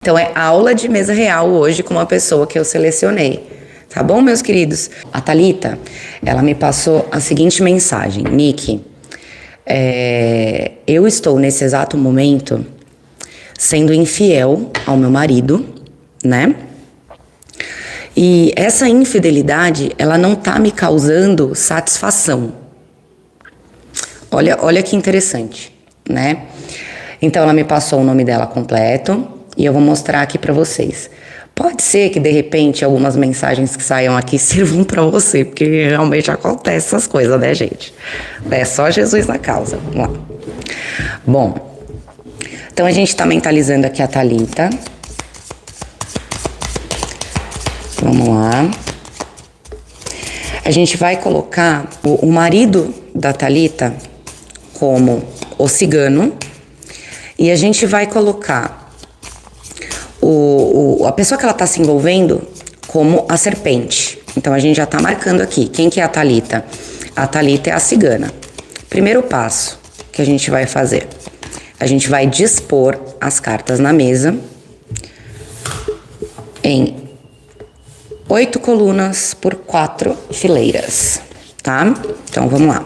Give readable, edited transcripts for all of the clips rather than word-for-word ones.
Então é aula de mesa real hoje com uma pessoa que eu selecionei. Tá bom, meus queridos? A Thalita, ela me passou a seguinte mensagem. Nick, eu estou nesse exato momento sendo infiel ao meu marido, né? E essa infidelidade, ela não tá me causando satisfação. Olha que interessante, né? Então ela me passou o nome dela completo e eu vou mostrar aqui pra vocês. Pode ser que de repente algumas mensagens que saiam aqui sirvam pra você, porque realmente acontece essas coisas, né, gente? É só Jesus na causa. Vamos lá. Bom, então a gente tá mentalizando aqui a Thalita. Vamos lá. A gente vai colocar o marido da Thalita como o cigano e a gente vai colocar a pessoa que ela está se envolvendo como a serpente. Então a gente já está marcando aqui. Quem que é a Thalita? A Thalita é a cigana. Primeiro passo que a gente vai fazer. A gente vai dispor as cartas na mesa em 8 colunas por 4 fileiras, tá? Então vamos lá.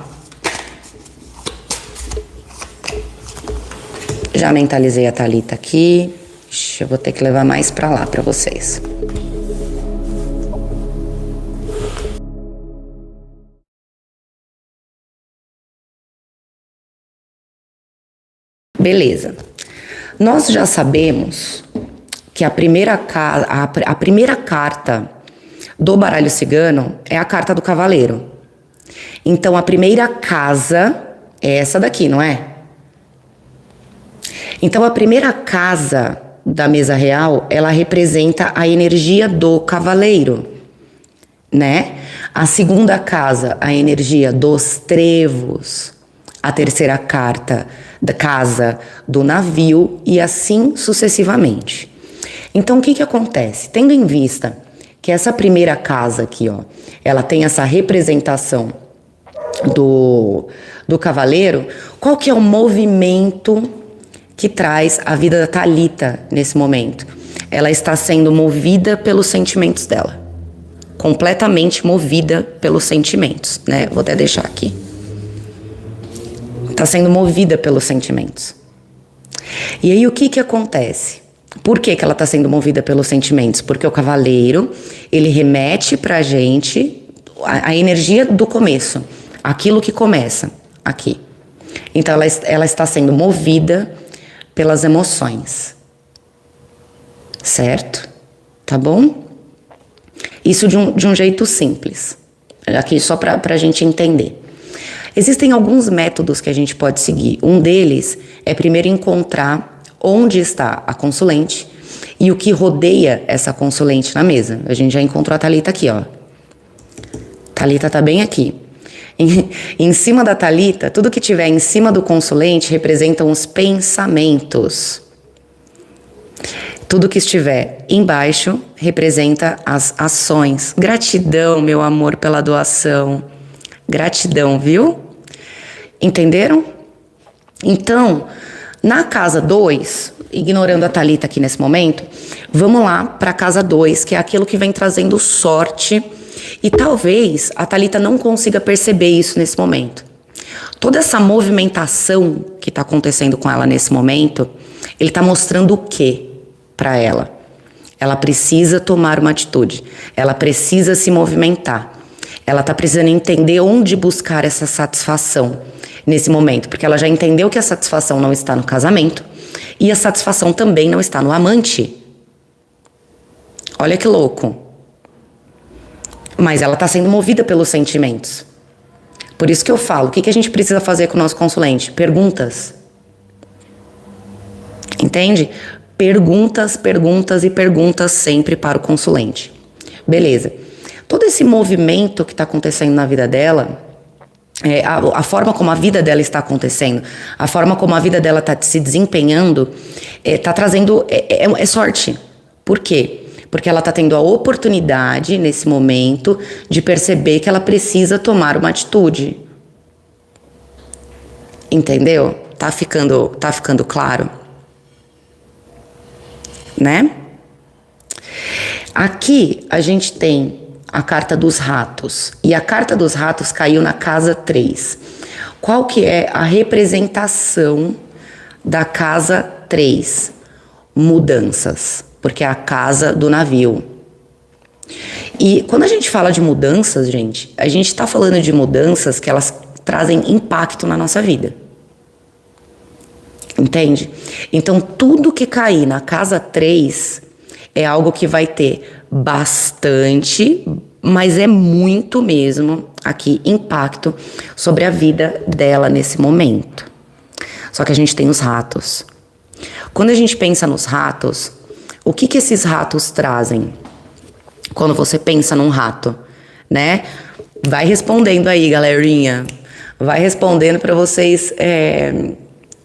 Já mentalizei a Thalita aqui. Eu vou ter que levar mais pra lá pra vocês. Beleza. Nós já sabemos que a primeira carta do baralho cigano é a carta do cavaleiro. Então a primeira casa é essa daqui, não é? Então a primeira casa da mesa real, ela representa a energia do cavaleiro, né? A segunda casa, a energia dos trevos. A terceira carta da casa do navio e assim sucessivamente. Então o que acontece? Tendo em vista que essa primeira casa aqui, ó, ela tem essa representação do cavaleiro, qual que é o movimento que traz a vida da Thalita nesse momento? Ela está sendo movida pelos sentimentos dela. Completamente movida pelos sentimentos, né? Vou até deixar aqui. Está sendo movida pelos sentimentos. E aí o que acontece? Por que ela está sendo movida pelos sentimentos? Porque o cavaleiro, ele remete pra gente a energia do começo. Aquilo que começa aqui. Então ela está sendo movida pelas emoções, certo? Tá bom? Isso de um jeito simples, aqui só para a gente entender. Existem alguns métodos que a gente pode seguir. Um deles é primeiro encontrar onde está a consulente e o que rodeia essa consulente na mesa. A gente já encontrou a Thalita aqui, ó. Thalita tá bem aqui. Em cima da Thalita, tudo que tiver em cima do consulente representam os pensamentos. Tudo que estiver embaixo representa as ações. Gratidão, meu amor, pela doação. Gratidão, viu? Entenderam? Então, na casa 2, ignorando a Thalita aqui nesse momento, vamos lá para a casa 2, que é aquilo que vem trazendo sorte. E talvez a Thalita não consiga perceber isso nesse momento. Toda essa movimentação que está acontecendo com ela nesse momento, ele está mostrando o quê para ela? Ela precisa tomar uma atitude. Ela precisa se movimentar. Ela está precisando entender onde buscar essa satisfação nesse momento. Porque ela já entendeu que a satisfação não está no casamento. E a satisfação também não está no amante. Olha que louco. Mas ela está sendo movida pelos sentimentos. Por isso que eu falo, o que a gente precisa fazer com o nosso consulente? Perguntas. Entende? Perguntas, perguntas e perguntas sempre para o consulente. Beleza. Todo esse movimento que está acontecendo na vida dela, a forma como a vida dela está acontecendo, a forma como a vida dela está se desempenhando, está trazendo sorte. Por quê? Porque ela está tendo a oportunidade, nesse momento, de perceber que ela precisa tomar uma atitude. Entendeu? Tá ficando claro? né? Aqui a gente tem a carta dos ratos. E a carta dos ratos caiu na casa 3. Qual que é a representação da casa 3? Mudanças, porque é a casa do navio. E quando a gente fala de mudanças, gente, a gente está falando de mudanças que elas trazem impacto na nossa vida. Entende? Então, tudo que cair na casa 3 é algo que vai ter bastante, mas é muito mesmo aqui impacto sobre a vida dela nesse momento. Só que a gente tem os ratos. Quando a gente pensa nos ratos, o que esses ratos trazem? Quando você pensa num rato, né? Vai respondendo aí, galerinha. Vai respondendo para vocês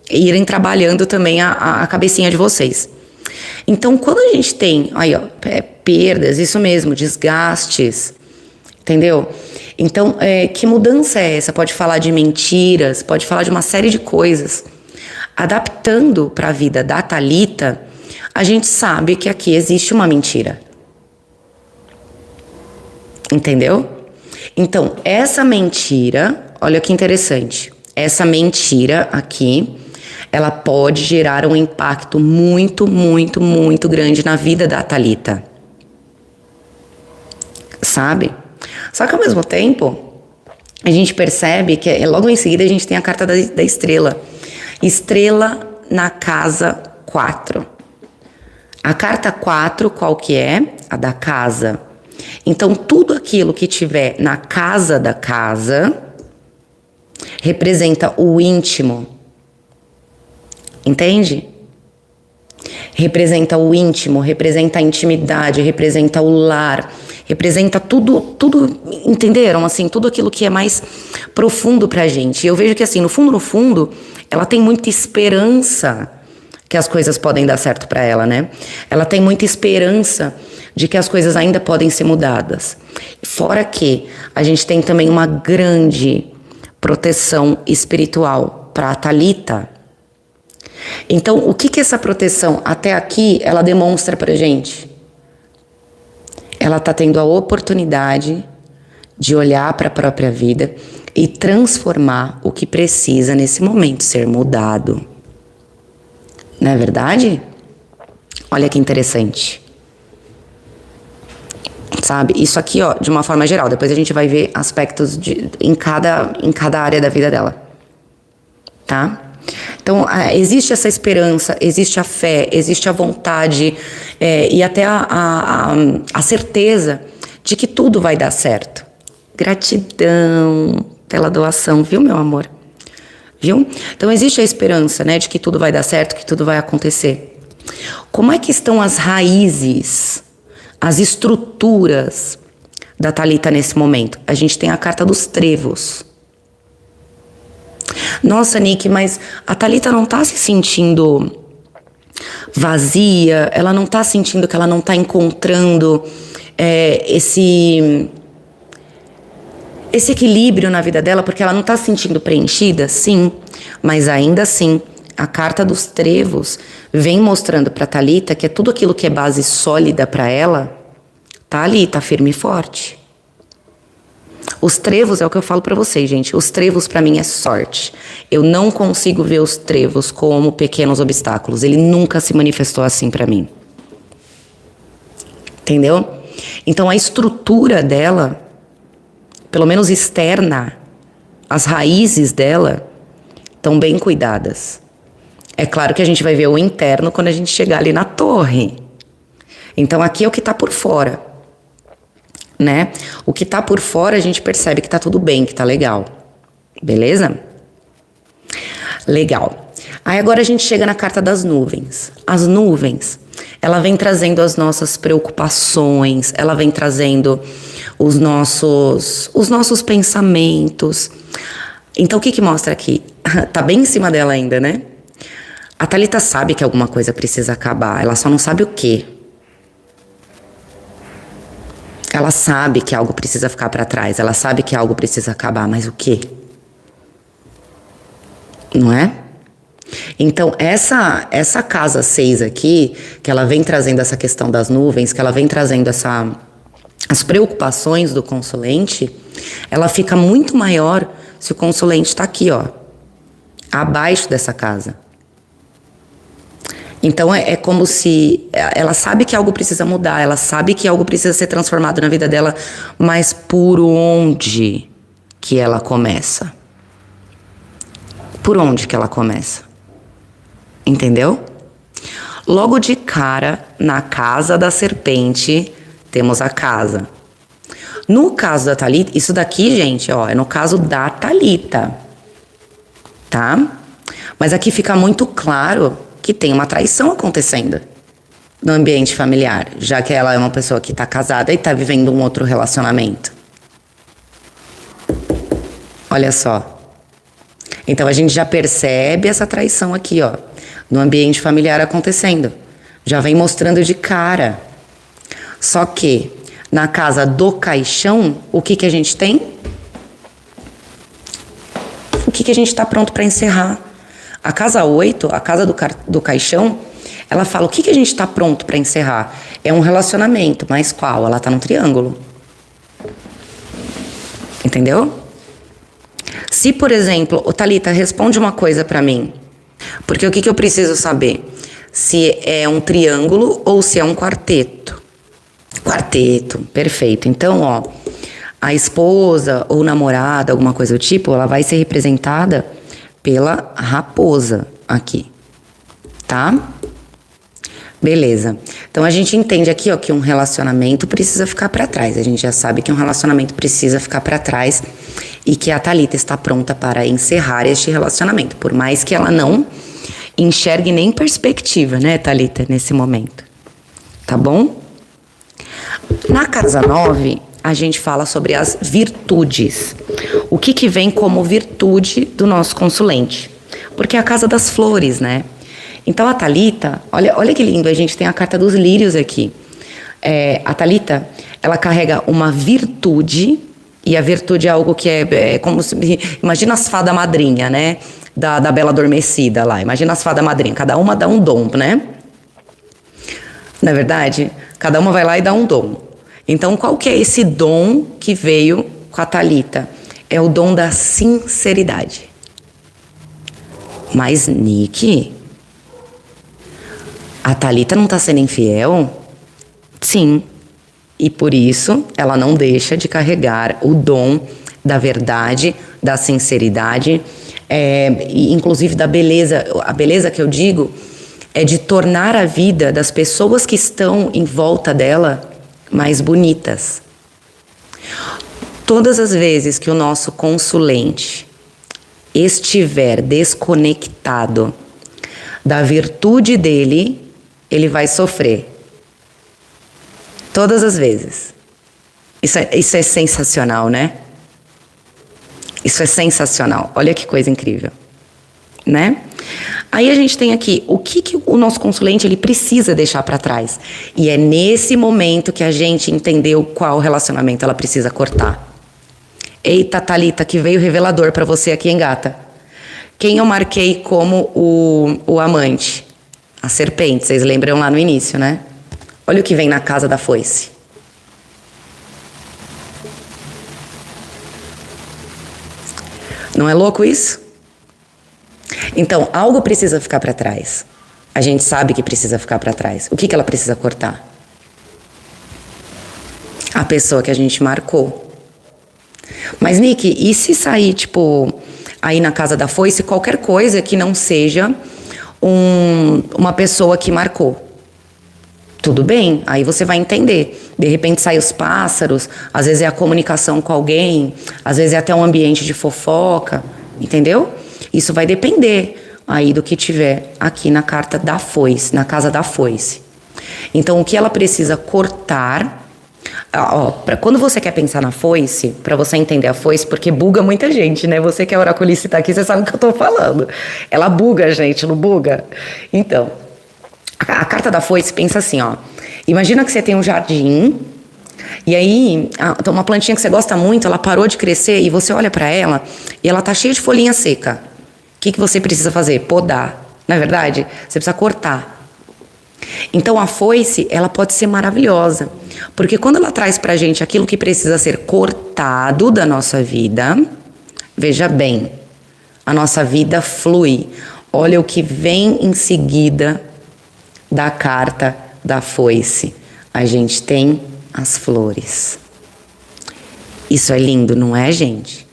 irem trabalhando também a cabecinha de vocês. Então, quando a gente tem aí, ó, perdas, isso mesmo, desgastes, entendeu? Então, que mudança é essa? Pode falar de mentiras, pode falar de uma série de coisas. Adaptando para a vida da Thalita, a gente sabe que aqui existe uma mentira. Entendeu? Então, essa mentira, olha que interessante. Essa mentira aqui, ela pode gerar um impacto muito, muito, muito grande na vida da Thalita. Sabe? Só que ao mesmo tempo, a gente percebe que logo em seguida a gente tem a carta da estrela. Estrela na casa 4. A carta 4, qual que é? A da casa. Então, tudo aquilo que tiver na casa da casa representa o íntimo. Entende? Representa o íntimo, representa a intimidade, representa o lar, representa tudo, entenderam? Assim, tudo aquilo que é mais profundo pra gente. E eu vejo que assim, no fundo, ela tem muita esperança que as coisas podem dar certo pra ela, né? Ela tem muita esperança de que as coisas ainda podem ser mudadas. Fora que a gente tem também uma grande proteção espiritual pra Thalita. Então, o que essa proteção até aqui, ela demonstra pra gente? Ela tá tendo a oportunidade de olhar para a própria vida e transformar o que precisa nesse momento ser mudado. Não é verdade? Olha que interessante. Sabe? Isso aqui, ó, de uma forma geral. Depois a gente vai ver aspectos em cada área da vida dela. Tá? Então, existe essa esperança, existe a fé, existe a vontade e até a certeza de que tudo vai dar certo. Gratidão pela doação, viu, meu amor? Viu? Então, existe a esperança, né, de que tudo vai dar certo, que tudo vai acontecer. Como é que estão as raízes, as estruturas da Thalita nesse momento? A gente tem a carta dos trevos. Nossa, Nick, mas a Thalita não tá se sentindo vazia, ela não tá sentindo que ela não tá encontrando esse equilíbrio na vida dela, porque ela não tá se sentindo preenchida? Sim, mas ainda assim, a carta dos trevos vem mostrando pra Thalita que é tudo aquilo que é base sólida pra ela, tá ali, tá firme e forte. Os trevos é o que eu falo pra vocês, gente. Os trevos pra mim é sorte. Eu não consigo ver os trevos como pequenos obstáculos. Ele nunca se manifestou assim pra mim. Entendeu? Então a estrutura dela, pelo menos externa, as raízes dela estão bem cuidadas. É claro que a gente vai ver o interno quando a gente chegar ali na torre. Então aqui é o que tá por fora. Né? O que tá por fora a gente percebe que tá tudo bem, que tá legal. Beleza? Legal. Aí agora a gente chega na carta das nuvens. As nuvens, ela vem trazendo as nossas preocupações, ela vem trazendo os nossos pensamentos. Então o que mostra aqui? Tá bem em cima dela ainda, né? A Thalita sabe que alguma coisa precisa acabar, ela só não sabe o quê. Ela sabe que algo precisa ficar para trás, ela sabe que algo precisa acabar, mas o quê? Não é? Então, essa casa 6 aqui, que ela vem trazendo essa questão das nuvens, que ela vem trazendo as preocupações do consulente, ela fica muito maior se o consulente está aqui, ó, abaixo dessa casa. Então, é como se ela sabe que algo precisa mudar, ela sabe que algo precisa ser transformado na vida dela, mas por onde que ela começa? Por onde que ela começa? Entendeu? Logo de cara, na casa da serpente, temos a casa. No caso da Thalita, isso daqui, gente, ó, é no caso da Thalita, tá? Mas aqui fica muito claro que tem uma traição acontecendo no ambiente familiar, já que ela é uma pessoa que tá casada e tá vivendo um outro relacionamento. Olha só. Então a gente já percebe essa traição aqui, ó, no ambiente familiar acontecendo. Já vem mostrando de cara. Só que na casa do caixão, o que a gente tem? O que a gente está pronto para encerrar? A casa 8, a casa do caixão, ela fala o que a gente está pronto para encerrar? É um relacionamento, mas qual? Ela está num triângulo. Entendeu? Se, por exemplo, ô Thalita, responde uma coisa para mim. Porque o que eu preciso saber? Se é um triângulo ou se é um quarteto. Quarteto, perfeito. Então, ó, a esposa ou namorada, alguma coisa do tipo, ela vai ser representada pela raposa aqui, tá? Beleza. Então a gente entende aqui, ó, que um relacionamento precisa ficar para trás. A gente já sabe que um relacionamento precisa ficar para trás e que a Thalita está pronta para encerrar este relacionamento, por mais que ela não enxergue nem perspectiva, né, Thalita, nesse momento. Tá bom? Na casa 9, a gente fala sobre as virtudes. O que vem como virtude do nosso consulente? Porque é a casa das flores, né? Então a Thalita, olha que lindo, a gente tem a carta dos lírios aqui. A Thalita, ela carrega uma virtude, e a virtude é algo que é como se... Imagina as fadas madrinha, né? Da Bela Adormecida lá. Imagina as fadas madrinha, cada uma dá um dom, né? Não é verdade? Cada uma vai lá e dá um dom. Então, qual que é esse dom que veio com a Thalita? É o dom da sinceridade. Mas, Nick, a Thalita não está sendo infiel? Sim. E por isso, ela não deixa de carregar o dom da verdade, da sinceridade, e inclusive da beleza. A beleza que eu digo é de tornar a vida das pessoas que estão em volta dela mais bonitas. Todas as vezes que o nosso consulente estiver desconectado da virtude dele, ele vai sofrer. Todas as vezes. Isso é sensacional, né? Isso é sensacional. Olha que coisa incrível, né? Aí a gente tem aqui o que o nosso consulente ele precisa deixar para trás. E é nesse momento que a gente entendeu qual relacionamento ela precisa cortar. Eita, Thalita, que veio revelador para você aqui, hein, gata? Quem eu marquei como o amante? A serpente, vocês lembram lá no início, né? Olha o que vem na casa da foice. Não é louco isso? Então, algo precisa ficar para trás. A gente sabe que precisa ficar para trás. O que ela precisa cortar? A pessoa que a gente marcou. Mas, Nick, e se sair, tipo, aí na casa da foice, qualquer coisa que não seja uma pessoa que marcou? Tudo bem, aí você vai entender. De repente saem os pássaros, às vezes é a comunicação com alguém, às vezes é até um ambiente de fofoca, entendeu? Isso vai depender aí do que tiver aqui na carta da foice, na casa da foice. Então, o que ela precisa cortar... quando você quer pensar na foice, para você entender a foice, porque buga muita gente, né? Você que é oraculista e tá aqui, você sabe o que eu tô falando. Ela buga, gente, não buga? Então, a carta da foice pensa assim, ó. Imagina que você tem um jardim, e aí, uma plantinha que você gosta muito, ela parou de crescer, e você olha para ela, e ela tá cheia de folhinha seca. que você precisa fazer? Podar. Não é verdade? Você precisa cortar. Então a foice, ela pode ser maravilhosa, porque quando ela traz pra gente aquilo que precisa ser cortado da nossa vida, veja bem, a nossa vida flui. Olha o que vem em seguida da carta da foice. A gente tem as flores. Isso é lindo, não é, gente?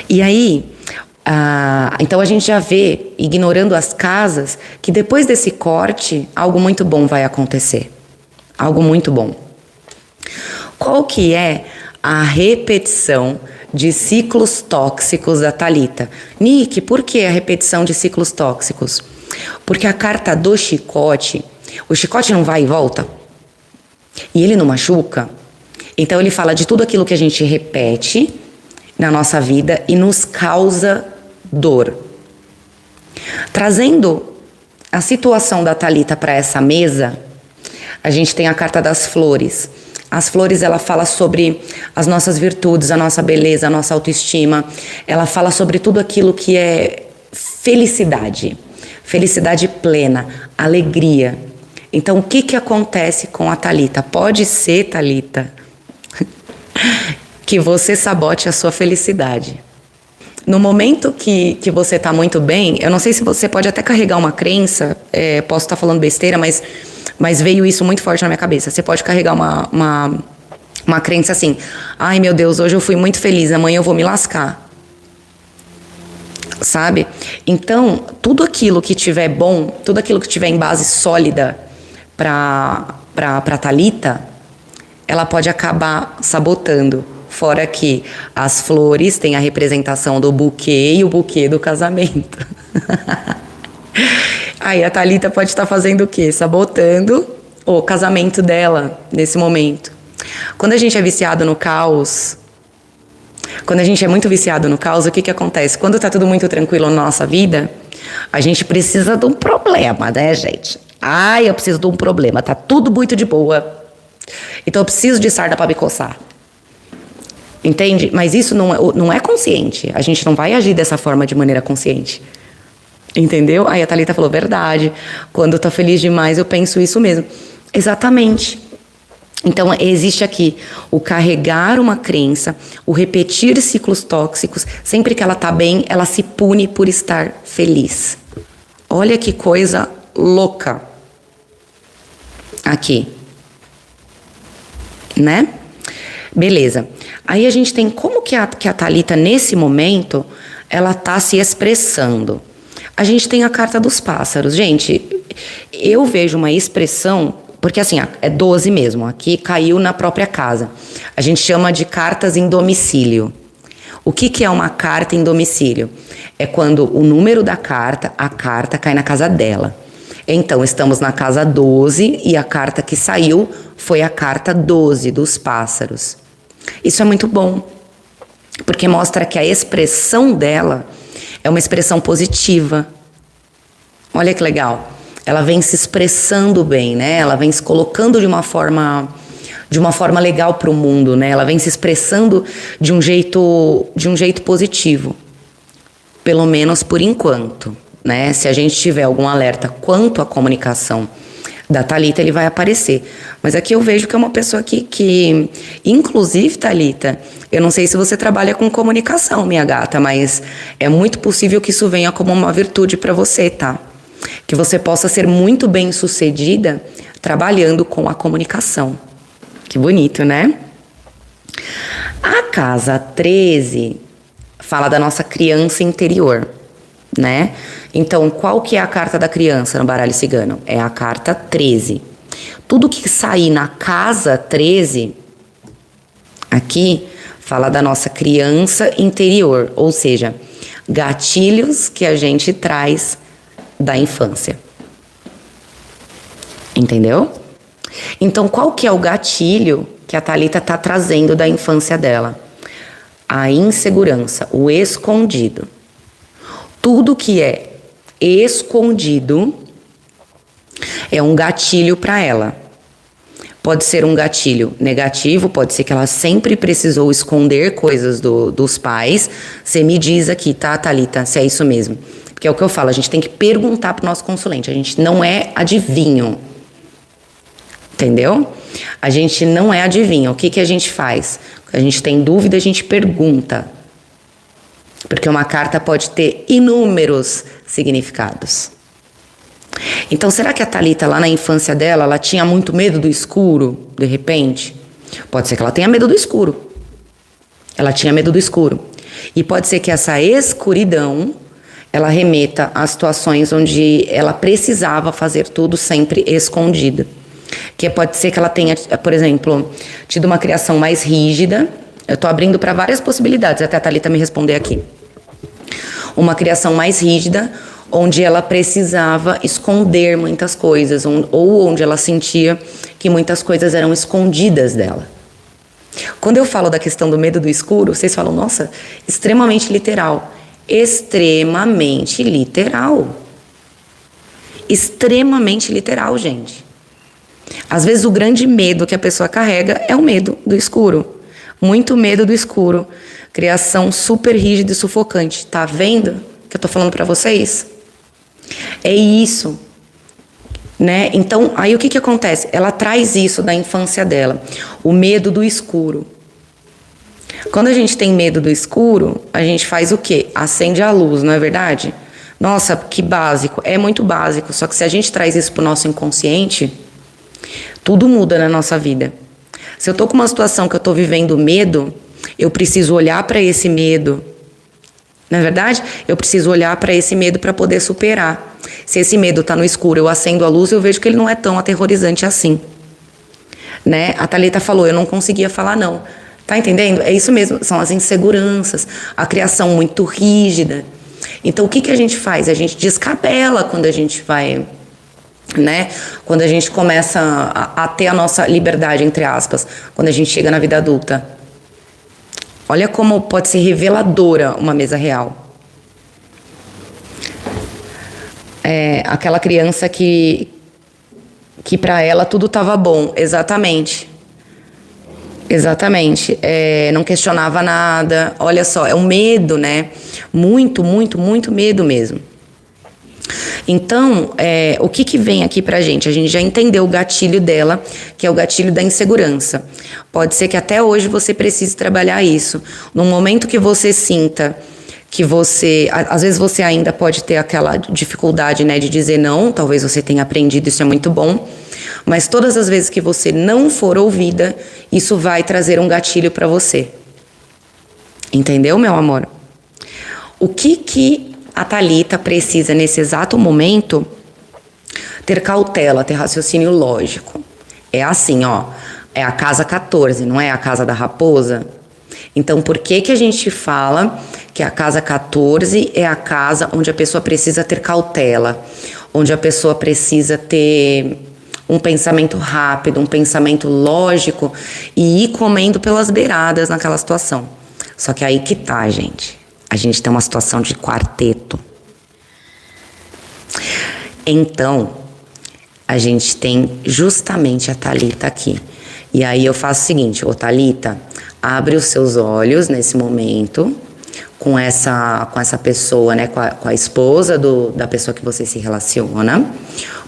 E aí, então a gente já vê, ignorando as casas, que depois desse corte, algo muito bom vai acontecer. Algo muito bom. Qual que é a repetição de ciclos tóxicos da Thalita? Nick, por que a repetição de ciclos tóxicos? Porque a carta do chicote, o chicote não vai e volta, e ele não machuca. Então ele fala de tudo aquilo que a gente repete na nossa vida e nos causa dor. Trazendo a situação da Thalita para essa mesa, a gente tem a carta das flores. As flores, ela fala sobre as nossas virtudes, a nossa beleza, a nossa autoestima. Ela fala sobre tudo aquilo que é felicidade. Felicidade plena, alegria. Então, o que acontece com a Thalita? Pode ser, Thalita, que você sabote a sua felicidade. No momento que você está muito bem, eu não sei se você pode até carregar uma crença, posso estar falando besteira, mas veio isso muito forte na minha cabeça. Você pode carregar uma crença assim: ai meu Deus, hoje eu fui muito feliz, amanhã eu vou me lascar. Sabe? Então, tudo aquilo que tiver bom, tudo aquilo que tiver em base sólida para Thalita, ela pode acabar sabotando. Fora que as flores têm a representação do buquê e o buquê do casamento. Aí a Thalita pode estar fazendo o quê? Sabotando o casamento dela nesse momento. Quando a gente é viciado no caos, quando a gente é muito viciado no caos, o que acontece? Quando tá tudo muito tranquilo na nossa vida, a gente precisa de um problema, né, gente? Ai, eu preciso de um problema, tá tudo muito de boa. Então eu preciso de sarda para me coçar. Entende? Mas isso não é consciente. A gente não vai agir dessa forma de maneira consciente. Entendeu? Aí a Thalita falou, verdade. Quando eu tô feliz demais, eu penso isso mesmo. Exatamente. Então, existe aqui o carregar uma crença, o repetir ciclos tóxicos. Sempre que ela tá bem, ela se pune por estar feliz. Olha que coisa louca. Aqui. Né? Beleza. Aí a gente tem como que a Thalita, nesse momento, ela tá se expressando. A gente tem a carta dos pássaros. Gente, eu vejo uma expressão, porque assim, é 12 mesmo, aqui caiu na própria casa. A gente chama de cartas em domicílio. O que é uma carta em domicílio? É quando o número da carta, a carta cai na casa dela. Então, estamos na casa 12 e a carta que saiu foi a carta 12 dos pássaros. Isso é muito bom, porque mostra que a expressão dela é uma expressão positiva. Olha que legal. Ela vem se expressando bem, né? Ela vem se colocando de uma forma legal para o mundo, né? Ela vem se expressando de um jeito positivo, pelo menos por enquanto, né? Se a gente tiver algum alerta quanto à comunicação da Thalita, ele vai aparecer. Mas aqui eu vejo que é uma pessoa que inclusive, Thalita, eu não sei se você trabalha com comunicação, minha gata, mas é muito possível que isso venha como uma virtude para você, tá? Que você possa ser muito bem sucedida trabalhando com a comunicação. Que bonito, né? A casa 13 fala da nossa criança interior, né? Então, qual que é a carta da criança no baralho cigano? É a carta 13. Tudo que sair na casa 13, aqui, fala da nossa criança interior, ou seja, gatilhos que a gente traz da infância. Entendeu? Então, qual que é o gatilho que a Thalita está trazendo da infância dela? A insegurança, o escondido. Tudo que é escondido é um gatilho para ela. Pode ser um gatilho negativo, pode ser que ela sempre precisou esconder coisas dos pais. Você me diz aqui, tá, Thalita, se é isso mesmo. Porque é o que eu falo, a gente tem que perguntar pro nosso consulente, a gente não é adivinho. Entendeu? A gente não é adivinho. O que a gente faz? Quando a gente tem dúvida, a gente pergunta. Porque uma carta pode ter inúmeros significados. Então, será que a Thalita, lá na infância dela, ela tinha muito medo do escuro, de repente? Pode ser que ela tenha medo do escuro. Ela tinha medo do escuro. E pode ser que essa escuridão, ela remeta a situações onde ela precisava fazer tudo sempre escondida. Que pode ser que ela tenha, por exemplo, tido uma criação mais rígida. Eu tô abrindo para várias possibilidades, até a Thalita me responder aqui. Uma criação mais rígida, onde ela precisava esconder muitas coisas, ou onde ela sentia que muitas coisas eram escondidas dela. Quando eu falo da questão do medo do escuro, vocês falam, nossa, extremamente literal. Extremamente literal. Extremamente literal, gente. Às vezes o grande medo que a pessoa carrega é o medo do escuro. Muito medo do escuro. Criação super rígida e sufocante. Tá vendo que eu tô falando pra vocês? É isso, né? Então, aí o que acontece? Ela traz isso da infância dela, o medo do escuro. Quando a gente tem medo do escuro, a gente faz o quê? Acende a luz, não é verdade? Nossa, que básico. É muito básico, só que se a gente traz isso pro nosso inconsciente, tudo muda na nossa vida. Se eu tô com uma situação que eu tô vivendo medo, eu preciso olhar para esse medo. Na verdade, eu preciso olhar para esse medo para poder superar. Se esse medo está no escuro, eu acendo a luz, eu vejo que ele não é tão aterrorizante assim. Né? A Thalita falou, eu não conseguia falar não. Tá entendendo? É isso mesmo, são as inseguranças, a criação muito rígida. Então, o que a gente faz? A gente descabela quando a gente vai, né? Quando a gente começa a ter a nossa liberdade, entre aspas, quando a gente chega na vida adulta. Olha como pode ser reveladora uma mesa real. É aquela criança que para ela tudo estava bom. Exatamente. Exatamente. Não questionava nada. Olha só, é um medo, né? Muito, muito, muito medo mesmo. Então, o que vem aqui pra gente? A gente já entendeu o gatilho dela, que é o gatilho da insegurança. Pode ser que até hoje você precise trabalhar isso. No momento que você sinta que você... Às vezes você ainda pode ter aquela dificuldade, né, de dizer não. Talvez você tenha aprendido, isso é muito bom. Mas todas as vezes que você não for ouvida, isso vai trazer um gatilho pra você. Entendeu, meu amor? O que a Thalita precisa, nesse exato momento, ter cautela, ter raciocínio lógico. É assim, ó, é a casa 14, não é a casa da raposa? Então, por que a gente fala que a casa 14 é a casa onde a pessoa precisa ter cautela, onde a pessoa precisa ter um pensamento rápido, um pensamento lógico e ir comendo pelas beiradas naquela situação? Só que aí que tá, gente. A gente tem uma situação de quarteto. Então, a gente tem justamente a Thalita aqui. E aí eu faço o seguinte, ô Thalita, abre os seus olhos nesse momento com essa pessoa, né, com a esposa da pessoa que você se relaciona,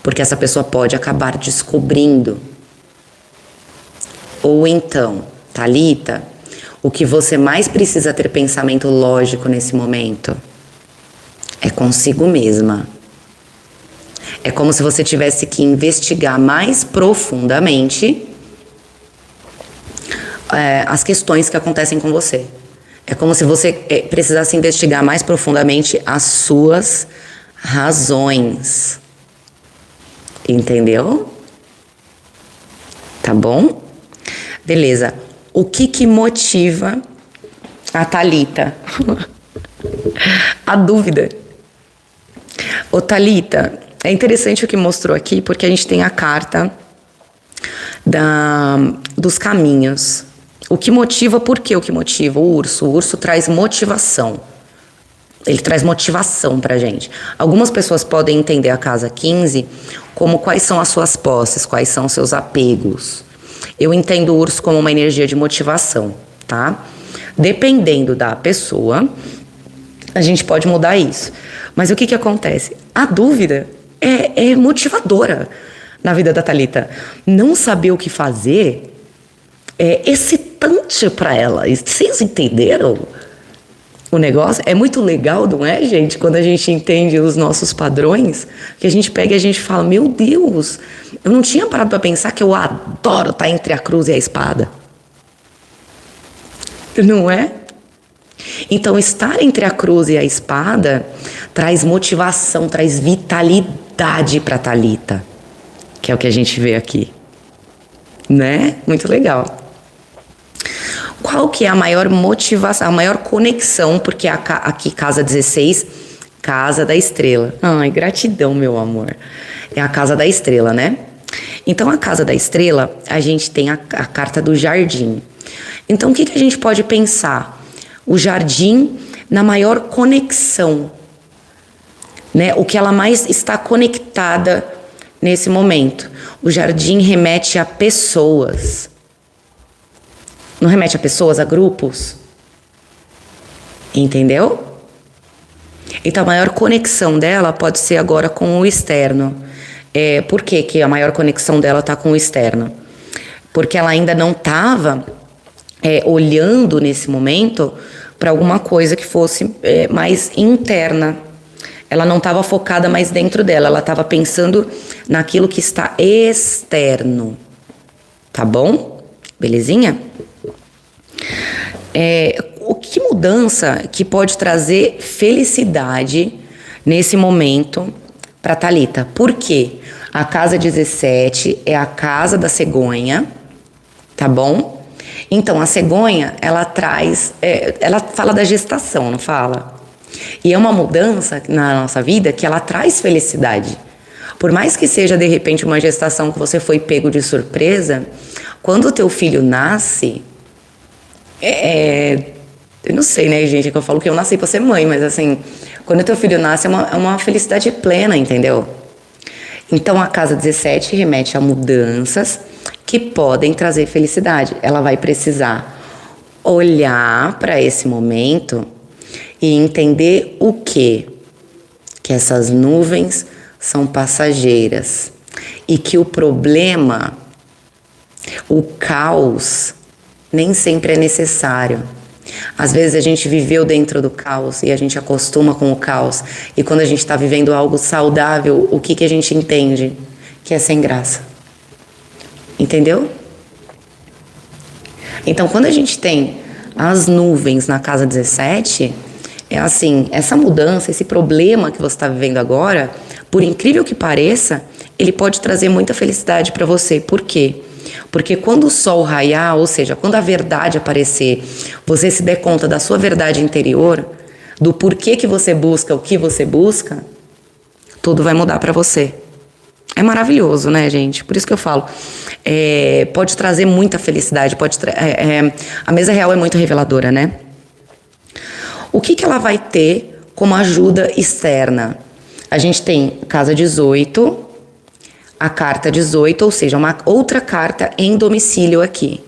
porque essa pessoa pode acabar descobrindo. Ou então, Thalita, o que você mais precisa ter pensamento lógico nesse momento é consigo mesma. É como se você tivesse que investigar mais profundamente as questões que acontecem com você. É como se você precisasse investigar mais profundamente as suas razões. Entendeu? Tá bom? Beleza. O que motiva a Thalita? A dúvida. Ô Thalita, é interessante o que mostrou aqui, porque a gente tem a carta dos caminhos. O que motiva, por que o que motiva? O urso traz motivação. Ele traz motivação pra gente. Algumas pessoas podem entender a casa 15 como quais são as suas posses, quais são os seus apegos. Eu entendo o urso como uma energia de motivação, tá? Dependendo da pessoa, a gente pode mudar isso. Mas o que acontece? A dúvida é motivadora na vida da Thalita. Não saber o que fazer é excitante para ela. Vocês entenderam o negócio? É muito legal, não é, gente? Quando a gente entende os nossos padrões, que a gente pega e a gente fala, meu Deus, eu não tinha parado para pensar que eu adoro estar entre a cruz e a espada. Não é? Então, estar entre a cruz e a espada traz motivação, traz vitalidade para Thalita, que é o que a gente vê aqui, né? Muito legal. Qual que é a maior motivação, a maior conexão, porque aqui casa 16, casa da estrela. Ai, gratidão, meu amor. É a casa da estrela, né? Então, a casa da estrela, a gente tem a carta do jardim. Então, o que a gente pode pensar? O jardim na maior conexão, né? O que ela mais está conectada nesse momento. O jardim remete a pessoas. Não remete a pessoas, a grupos? Entendeu? Então, a maior conexão dela pode ser agora com o externo. Por que a maior conexão dela está com o externo? Porque ela ainda não estava olhando nesse momento para alguma coisa que fosse mais interna. Ela não estava focada mais dentro dela, ela estava pensando naquilo que está externo. Tá bom? Belezinha? Que mudança que pode trazer felicidade nesse momento para Thalita? Por quê? A casa 17 é a casa da cegonha, tá bom? Então, a cegonha, ela traz... ela fala da gestação, não fala? E é uma mudança na nossa vida que ela traz felicidade. Por mais que seja, de repente, uma gestação que você foi pego de surpresa, quando o teu filho nasce... eu não sei, né, gente, que eu falo que eu nasci pra ser mãe, mas assim, quando o teu filho nasce é uma felicidade plena, entendeu? Então, a casa 17 remete a mudanças que podem trazer felicidade. Ela vai precisar olhar para esse momento e entender o quê? Que essas nuvens são passageiras e que o problema, o caos, nem sempre é necessário. Às vezes a gente viveu dentro do caos e a gente acostuma com o caos. E quando a gente está vivendo algo saudável, o que a gente entende? Que é sem graça. Entendeu? Então, quando a gente tem as nuvens na casa 17, é assim, essa mudança, esse problema que você está vivendo agora, por incrível que pareça, ele pode trazer muita felicidade para você. Por quê? Porque quando o sol raiar, ou seja, quando a verdade aparecer, você se der conta da sua verdade interior, do porquê que você busca o que você busca, tudo vai mudar para você. É maravilhoso, né, gente? Por isso que eu falo, pode trazer muita felicidade, a mesa real é muito reveladora, né? O que ela vai ter como ajuda externa? A gente tem casa 18, a carta 18, ou seja, uma outra carta em domicílio aqui.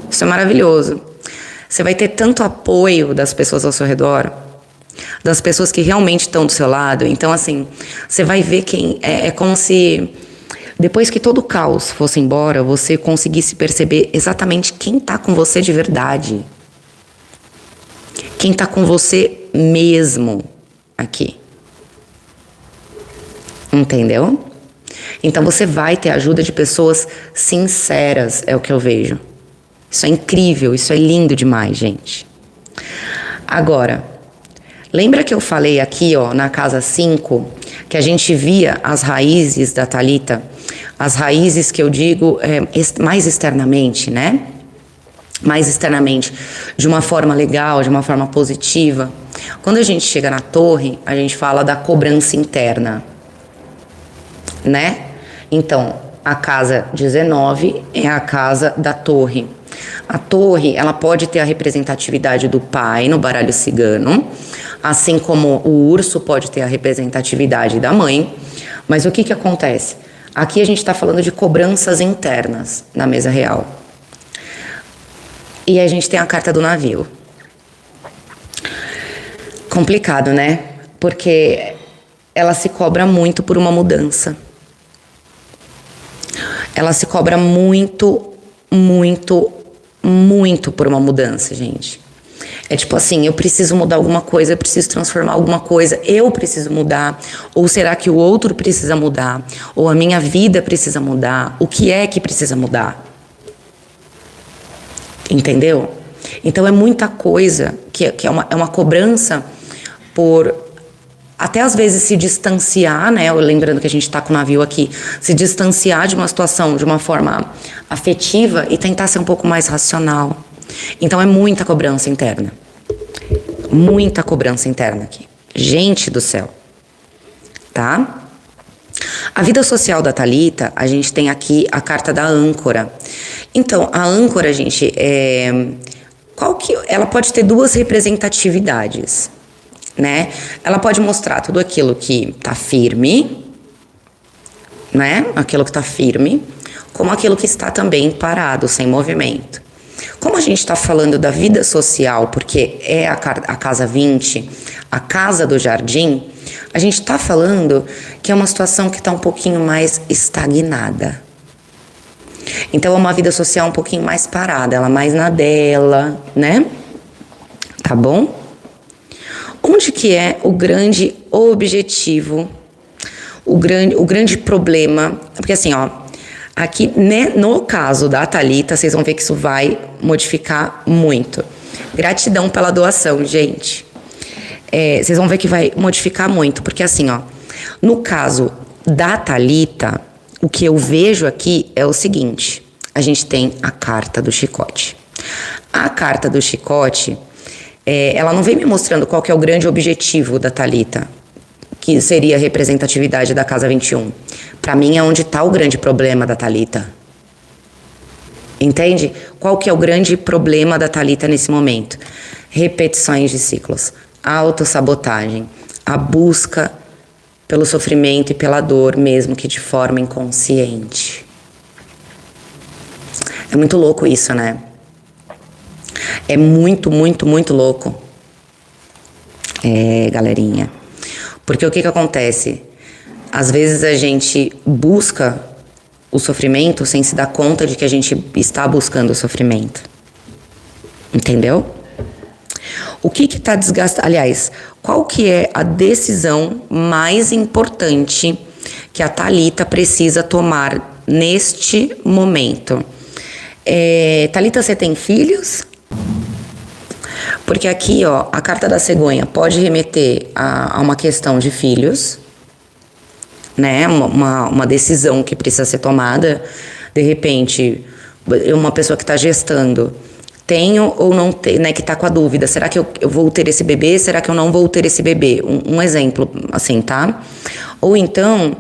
Isso é maravilhoso. Você vai ter tanto apoio das pessoas ao seu redor, das pessoas que realmente estão do seu lado. Então, assim, você vai ver quem... É como se, depois que todo o caos fosse embora, você conseguisse perceber exatamente quem está com você de verdade. Quem está com você mesmo aqui. Entendeu? Então, você vai ter a ajuda de pessoas sinceras, é o que eu vejo. Isso é incrível, isso é lindo demais, gente. Agora... Lembra que eu falei aqui, ó, na casa 5, que a gente via as raízes da Thalita? As raízes que eu digo mais externamente, né? Mais externamente, de uma forma legal, de uma forma positiva. Quando a gente chega na torre, a gente fala da cobrança interna, né? Então, a casa 19 é a casa da torre. A torre, ela pode ter a representatividade do pai no baralho cigano, assim como o urso pode ter a representatividade da mãe. Mas o que acontece? Aqui a gente está falando de cobranças internas na mesa real. E a gente tem a carta do navio. Complicado, né? Porque ela se cobra muito por uma mudança. Ela se cobra muito, muito, muito por uma mudança, gente. É tipo assim, eu preciso mudar alguma coisa, eu preciso transformar alguma coisa, eu preciso mudar. Ou será que o outro precisa mudar? Ou a minha vida precisa mudar? O que é que precisa mudar? Entendeu? Então é muita coisa que é uma cobrança por até às vezes se distanciar, né? Lembrando que a gente tá com o navio aqui, se distanciar de uma situação de uma forma afetiva e tentar ser um pouco mais racional. Então é muita cobrança interna. Muita cobrança interna aqui. Gente do céu. Tá? A vida social da Thalita, a gente tem aqui a carta da âncora. Então, a âncora, gente, ela pode ter duas representatividades, né? Ela pode mostrar tudo aquilo que tá firme, né? Aquilo que tá firme, como aquilo que está também parado, sem movimento. Como a gente está falando da vida social, porque é a casa 20, a casa do jardim, a gente está falando que é uma situação que está um pouquinho mais estagnada. Então é uma vida social um pouquinho mais parada, ela mais na dela, né? Tá bom? Onde que é o grande objetivo, o grande problema? Porque assim, ó, aqui, né, no caso da Thalita, vocês vão ver que isso vai modificar muito. Gratidão pela doação, gente. Vocês vão ver que vai modificar muito, porque assim, ó, no caso da Thalita, o que eu vejo aqui é o seguinte: a gente tem a carta do chicote. A carta do chicote, ela não vem me mostrando qual que é o grande objetivo da Thalita, que seria a representatividade da casa 21. Para mim é onde está o grande problema da Thalita. Entende? Qual que é o grande problema da Thalita nesse momento? Repetições de ciclos, autossabotagem, a busca pelo sofrimento e pela dor, mesmo que de forma inconsciente. É muito louco isso, né? É muito, muito, muito louco. Galerinha. Porque o que acontece? Às vezes a gente busca o sofrimento sem se dar conta de que a gente está buscando o sofrimento. Entendeu? O que está desgastado? Aliás, qual que é a decisão mais importante que a Thalita precisa tomar neste momento? Thalita, você tem filhos? Porque aqui, ó, a carta da cegonha pode remeter a uma questão de filhos, né? Uma decisão que precisa ser tomada. De repente, uma pessoa que está gestando, tenho ou não tenho, né? Que está com a dúvida, será que eu vou ter esse bebê? Será que eu não vou ter esse bebê? Um exemplo, assim, tá? Ou então,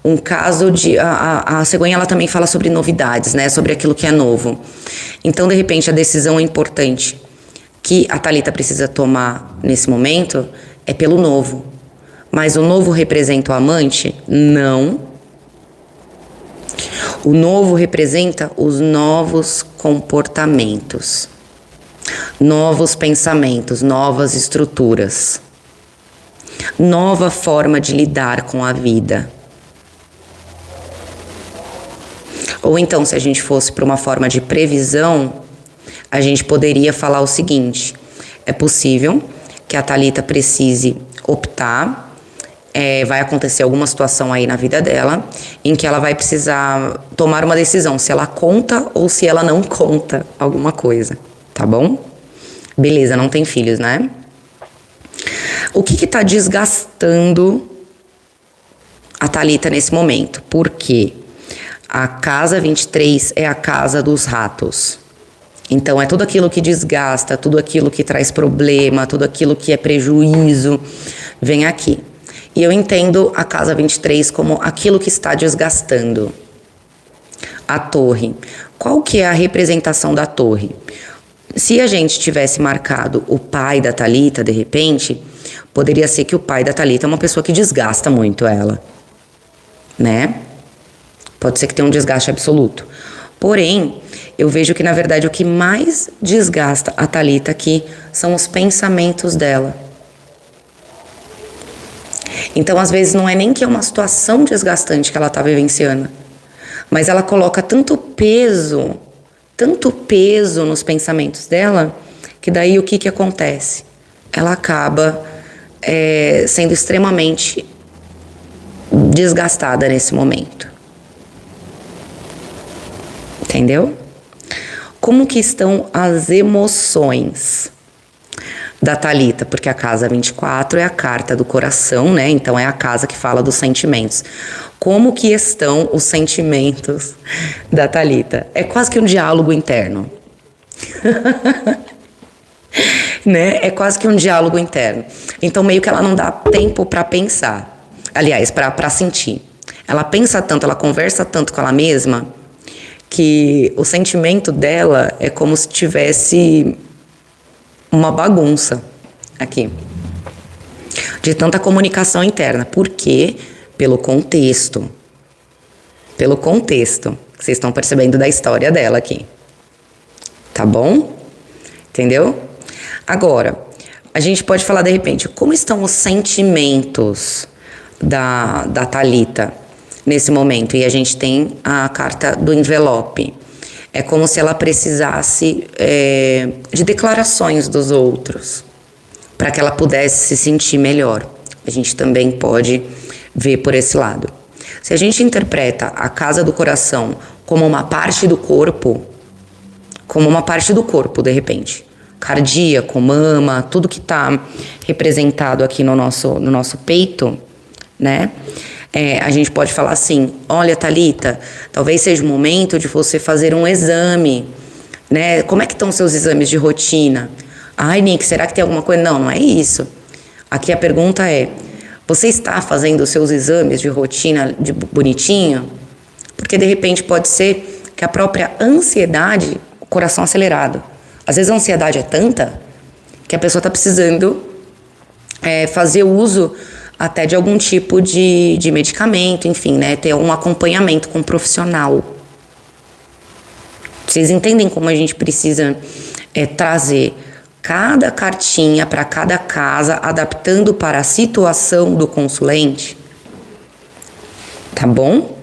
um caso de... A cegonha, ela também fala sobre novidades, né? Sobre aquilo que é novo. Então, de repente, a decisão importante que a Thalita precisa tomar nesse momento é pelo novo. Mas o novo representa o amante? Não. O novo representa os novos comportamentos, novos pensamentos, novas estruturas, nova forma de lidar com a vida. Ou então, se a gente fosse para uma forma de previsão, a gente poderia falar o seguinte: é possível que a Thalita precise optar, vai acontecer alguma situação aí na vida dela, em que ela vai precisar tomar uma decisão, se ela conta ou se ela não conta alguma coisa, tá bom? Beleza, não tem filhos, né? O que está desgastando a Thalita nesse momento? Por quê? A casa 23 é a casa dos ratos. Então, é tudo aquilo que desgasta, tudo aquilo que traz problema, tudo aquilo que é prejuízo, vem aqui. E eu entendo a casa 23 como aquilo que está desgastando. A torre. Qual que é a representação da torre? Se a gente tivesse marcado o pai da Thalita, de repente, poderia ser que o pai da Thalita é uma pessoa que desgasta muito ela. né? Pode ser que tenha um desgaste absoluto. Porém, eu vejo que, na verdade, o que mais desgasta a Thalita aqui são os pensamentos dela. Então, às vezes, não é nem que é uma situação desgastante que ela está vivenciando, mas ela coloca tanto peso nos pensamentos dela, que daí o que acontece? Ela acaba sendo extremamente desgastada nesse momento. Entendeu? Como que estão as emoções da Thalita? Porque a casa 24 é a carta do coração, né? Então é a casa que fala dos sentimentos. Como que estão os sentimentos da Thalita? É quase que um diálogo interno. Né? É quase que um diálogo interno. Então meio que ela não dá tempo para pensar. Aliás, para sentir. Ela pensa tanto, ela conversa tanto com ela mesma, que o sentimento dela é como se tivesse uma bagunça aqui, de tanta comunicação interna. Por quê? Pelo contexto que vocês estão percebendo da história dela aqui, tá bom? Entendeu? Agora, a gente pode falar de repente, como estão os sentimentos da Thalita nesse momento? E a gente tem a carta do envelope. É como se ela precisasse de declarações dos outros, para que ela pudesse se sentir melhor. A gente também pode ver por esse lado. Se a gente interpreta a casa do coração como uma parte do corpo, de repente, cardíaco, mama, tudo que está representado aqui no nosso peito, né? A gente pode falar assim, olha, Thalita, talvez seja o momento de você fazer um exame, né? Como é que estão os seus exames de rotina? Ai, Nick, será que tem alguma coisa? Não é isso. Aqui a pergunta é, você está fazendo os seus exames de rotina de bonitinho? Porque de repente pode ser que a própria ansiedade, o coração acelerado. Às vezes a ansiedade é tanta que a pessoa está precisando fazer uso até de algum tipo de medicamento, enfim, né? Ter um acompanhamento com um profissional. Vocês entendem como a gente precisa trazer cada cartinha para cada casa, adaptando para a situação do consulente? Tá bom?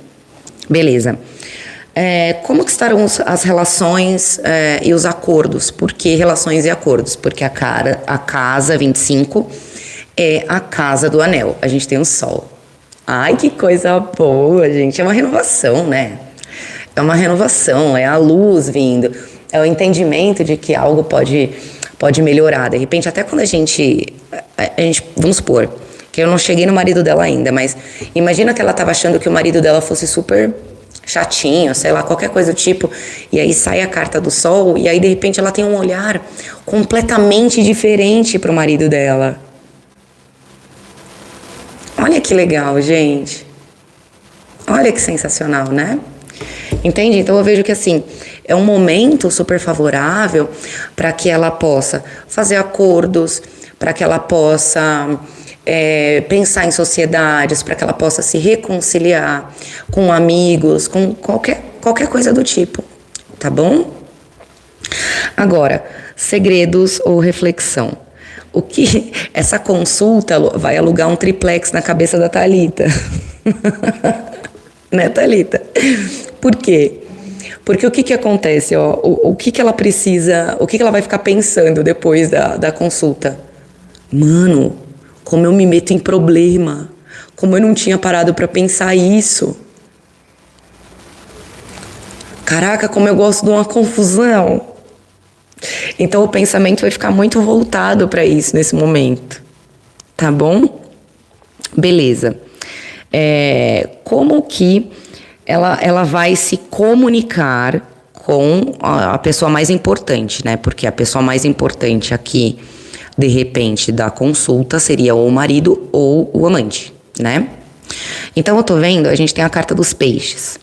Beleza. Como que estarão as relações e os acordos? Por que relações e acordos? Porque a casa 25 é a casa do anel. A gente tem o sol. Ai, que coisa boa, gente. É uma renovação, né? É uma renovação, é a luz vindo. É o entendimento de que algo pode melhorar. De repente, até quando a gente... Vamos supor que eu não cheguei no marido dela ainda, mas imagina que ela estava achando que o marido dela fosse super chatinho, sei lá, qualquer coisa do tipo, e aí sai a carta do sol, e aí de repente ela tem um olhar completamente diferente pro marido dela. Olha que legal, gente. Olha que sensacional, né? Entende? Então eu vejo que assim, é um momento super favorável para que ela possa fazer acordos, para que ela possa pensar em sociedades, para que ela possa se reconciliar com amigos, com qualquer coisa do tipo, tá bom? Agora, segredos ou reflexão. O que essa consulta vai alugar um triplex na cabeça da Thalita? Né, Thalita? Por quê? Porque o que acontece? O que ela precisa, o que ela vai ficar pensando depois da consulta? Mano, como eu me meto em problema, como eu não tinha parado para pensar isso. Caraca, como eu gosto de uma confusão. Então o pensamento vai ficar muito voltado para isso nesse momento, tá bom? Beleza. Como que ela vai se comunicar com a pessoa mais importante, né? Porque a pessoa mais importante aqui, de repente, da consulta seria ou o marido ou o amante, né? Então eu tô vendo, a gente tem a carta dos peixes.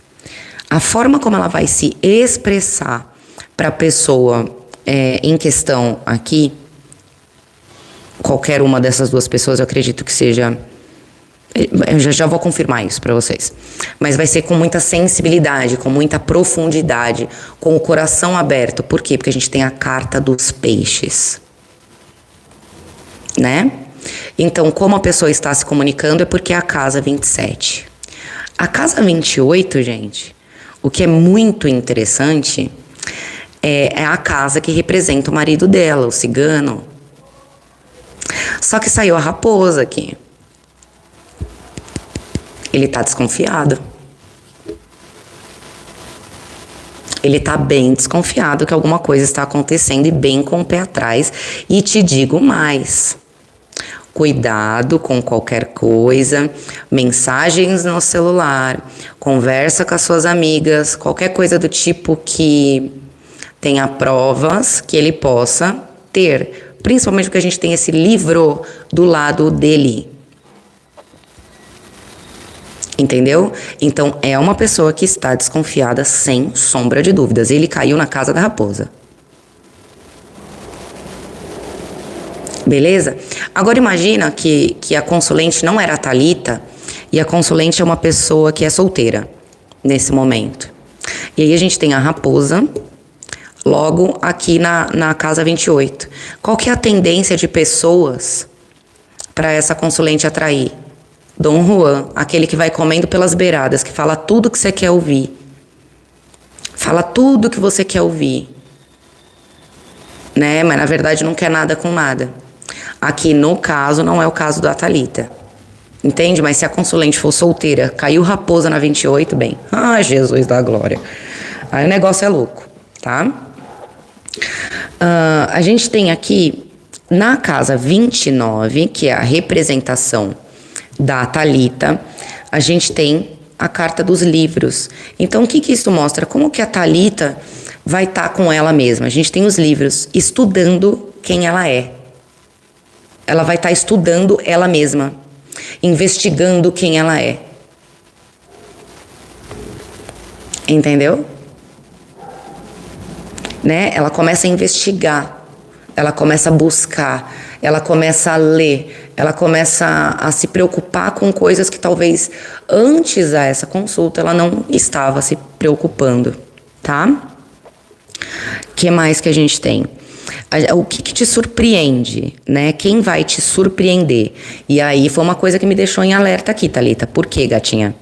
A forma como ela vai se expressar para a pessoa em questão aqui, qualquer uma dessas duas pessoas, eu acredito que seja Eu já vou confirmar isso pra vocês. Mas vai ser com muita sensibilidade, com muita profundidade, com o coração aberto. Por quê? Porque a gente tem a carta dos peixes. Né? Então, como a pessoa está se comunicando é porque é a casa 27. A casa 28, gente, o que é muito interessante é a casa que representa o marido dela, o cigano. Só que saiu a raposa aqui. Ele tá desconfiado. Ele tá bem desconfiado que alguma coisa está acontecendo e bem com o pé atrás. E te digo mais. Cuidado com qualquer coisa, mensagens no celular, conversa com as suas amigas, qualquer coisa do tipo que tenha provas que ele possa ter. Principalmente porque a gente tem esse livro do lado dele. Entendeu? Então, é uma pessoa que está desconfiada sem sombra de dúvidas. Ele caiu na casa da raposa. Beleza? Agora imagina que a consulente não era a Thalita e a consulente é uma pessoa que é solteira nesse momento. E aí a gente tem a raposa logo aqui na casa 28. Qual que é a tendência de pessoas para essa consulente atrair? Dom Juan, aquele que vai comendo pelas beiradas, que fala tudo que você quer ouvir. Fala tudo que você quer ouvir. Né? Mas na verdade não quer nada com nada. Aqui no caso não é o caso da Thalita. Entende? Mas se a consulente for solteira, caiu raposa na 28, bem. Ah, Jesus da glória. Aí o negócio é louco, tá? A gente tem aqui na casa 29, que é a representação da Thalita, a gente tem a carta dos livros. Então o que isso mostra? Como que a Thalita vai estar com ela mesma? A gente tem os livros estudando quem ela é. Ela vai estar estudando ela mesma, investigando quem ela é. Entendeu? Né? Ela começa a investigar, ela começa a buscar, ela começa a ler, ela começa a se preocupar com coisas que talvez antes a essa consulta ela não estava se preocupando, tá? Que mais que a gente tem? O que te surpreende, né? Quem vai te surpreender? E aí foi uma coisa que me deixou em alerta aqui, Thalita. Por quê, gatinha?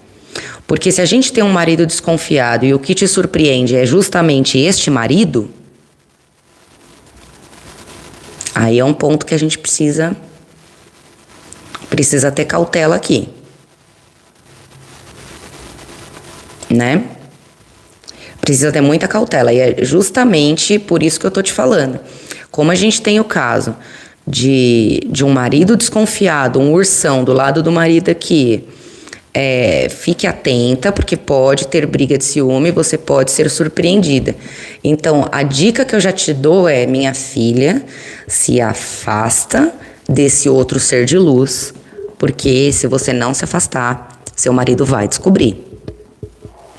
Porque se a gente tem um marido desconfiado e o que te surpreende é justamente este marido, aí é um ponto que a gente precisa ter cautela aqui, né? Precisa ter muita cautela e é justamente por isso que eu tô te falando. Como a gente tem o caso de um marido desconfiado, um ursão do lado do marido aqui, fique atenta, porque pode ter briga de ciúme, você pode ser surpreendida. Então, a dica que eu já te dou é, minha filha, se afasta desse outro ser de luz, porque se você não se afastar, seu marido vai descobrir.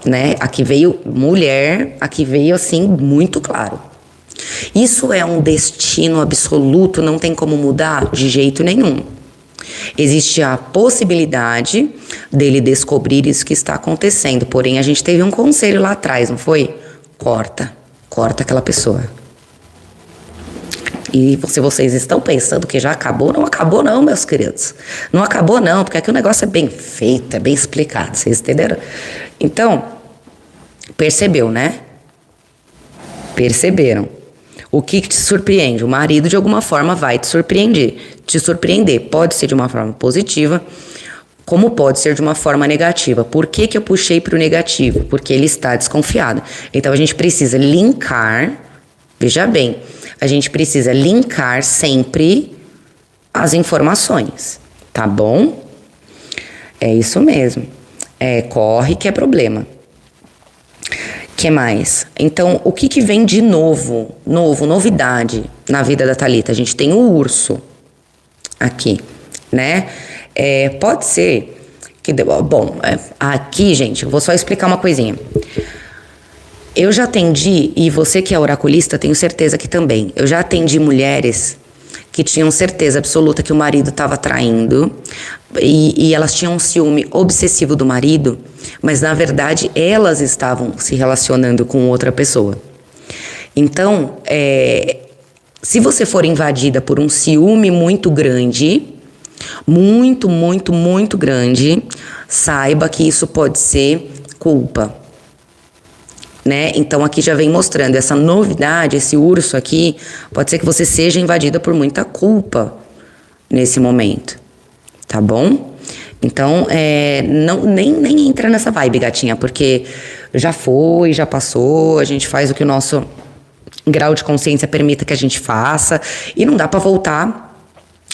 Né? Aqui veio mulher, aqui veio assim, muito claro. Isso é um destino absoluto, não tem como mudar de jeito nenhum. Existe a possibilidade dele descobrir isso que está acontecendo. Porém, a gente teve um conselho lá atrás, não foi? Corta aquela pessoa. E se vocês estão pensando que já acabou, não acabou não, meus queridos. Não acabou não, porque aqui o negócio é bem feito, é bem explicado, vocês entenderam? Então, percebeu, né? Perceberam. O que te surpreende? O marido, de alguma forma, vai te surpreender. Pode ser de uma forma positiva, como pode ser de uma forma negativa. Por que eu puxei para o negativo? Porque ele está desconfiado. Então, a gente precisa linkar, veja bem, a gente precisa linkar sempre as informações, tá bom? É isso mesmo. Corre que é problema. Que mais? Então, o que vem de novidade na vida da Thalita? A gente tem o urso aqui, né? Pode ser que... Bom, aqui, gente, eu vou só explicar uma coisinha. Eu já atendi, e você que é oraculista, tenho certeza que também. Eu já atendi mulheres que tinham certeza absoluta que o marido estava traindo, e elas tinham um ciúme obsessivo do marido, mas na verdade elas estavam se relacionando com outra pessoa. Então, se você for invadida por um ciúme muito grande, muito, muito, muito grande, saiba que isso pode ser culpa, né? Então aqui já vem mostrando essa novidade, esse urso aqui, pode ser que você seja invadida por muita culpa nesse momento, tá bom? Então, nem entra nessa vibe, gatinha, porque já foi, já passou, a gente faz o que o nosso grau de consciência permita que a gente faça, e não dá pra voltar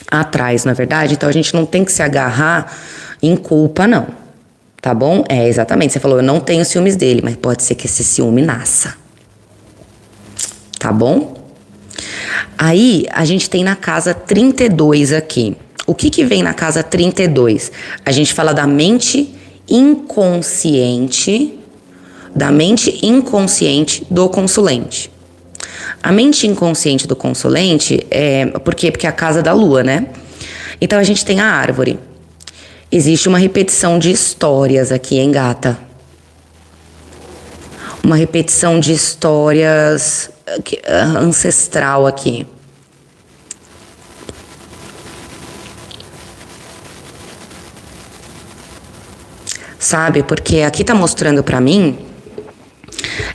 atrás, não é verdade? Então a gente não tem que se agarrar em culpa, não, tá bom? Exatamente, você falou, eu não tenho ciúmes dele, mas pode ser que esse ciúme nasça, tá bom? Aí a gente tem na casa 32 aqui. O que vem na casa 32? A gente fala da mente inconsciente do consulente. A mente inconsciente do consulente por quê? Porque é a casa da lua, né? Então a gente tem a árvore. Existe uma repetição de histórias aqui, hein, gata? Uma repetição de histórias ancestral aqui. Sabe? Porque aqui tá mostrando pra mim,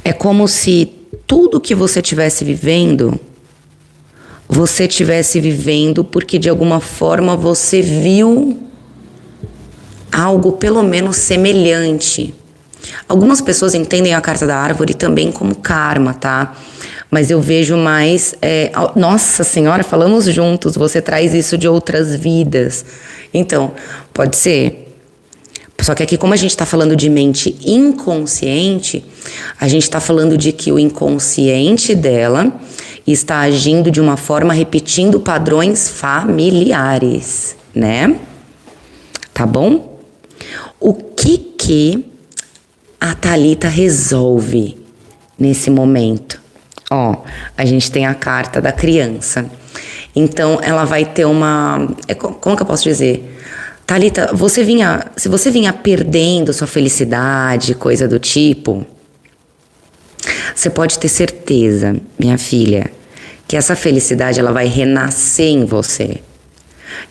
é como se tudo que você estivesse vivendo porque de alguma forma você viu algo pelo menos semelhante. Algumas pessoas entendem a carta da árvore também como karma, tá? Mas eu vejo mais... Nossa Senhora, falamos juntos, você traz isso de outras vidas. Então, pode ser... Só que aqui, como a gente está falando de mente inconsciente, a gente está falando de que o inconsciente dela está agindo de uma forma repetindo padrões familiares, né? Tá bom? O que a Thalita resolve nesse momento? Ó, a gente tem a carta da criança. Então, ela vai ter uma... Como que eu posso dizer? Thalita, se você vinha perdendo sua felicidade, coisa do tipo, você pode ter certeza, minha filha, que essa felicidade ela vai renascer em você.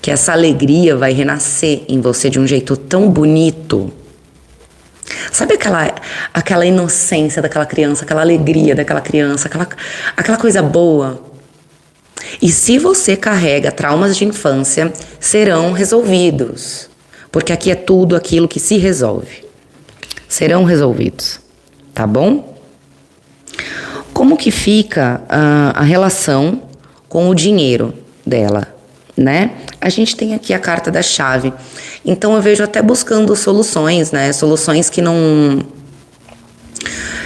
Que essa alegria vai renascer em você de um jeito tão bonito. Sabe aquela inocência daquela criança, aquela alegria daquela criança, aquela coisa boa? E se você carrega traumas de infância, serão resolvidos. Porque aqui é tudo aquilo que se resolve. Serão resolvidos. Tá bom? Como que fica a relação com o dinheiro dela, né? A gente tem aqui a carta da chave. Então eu vejo até buscando soluções, né? Soluções que não...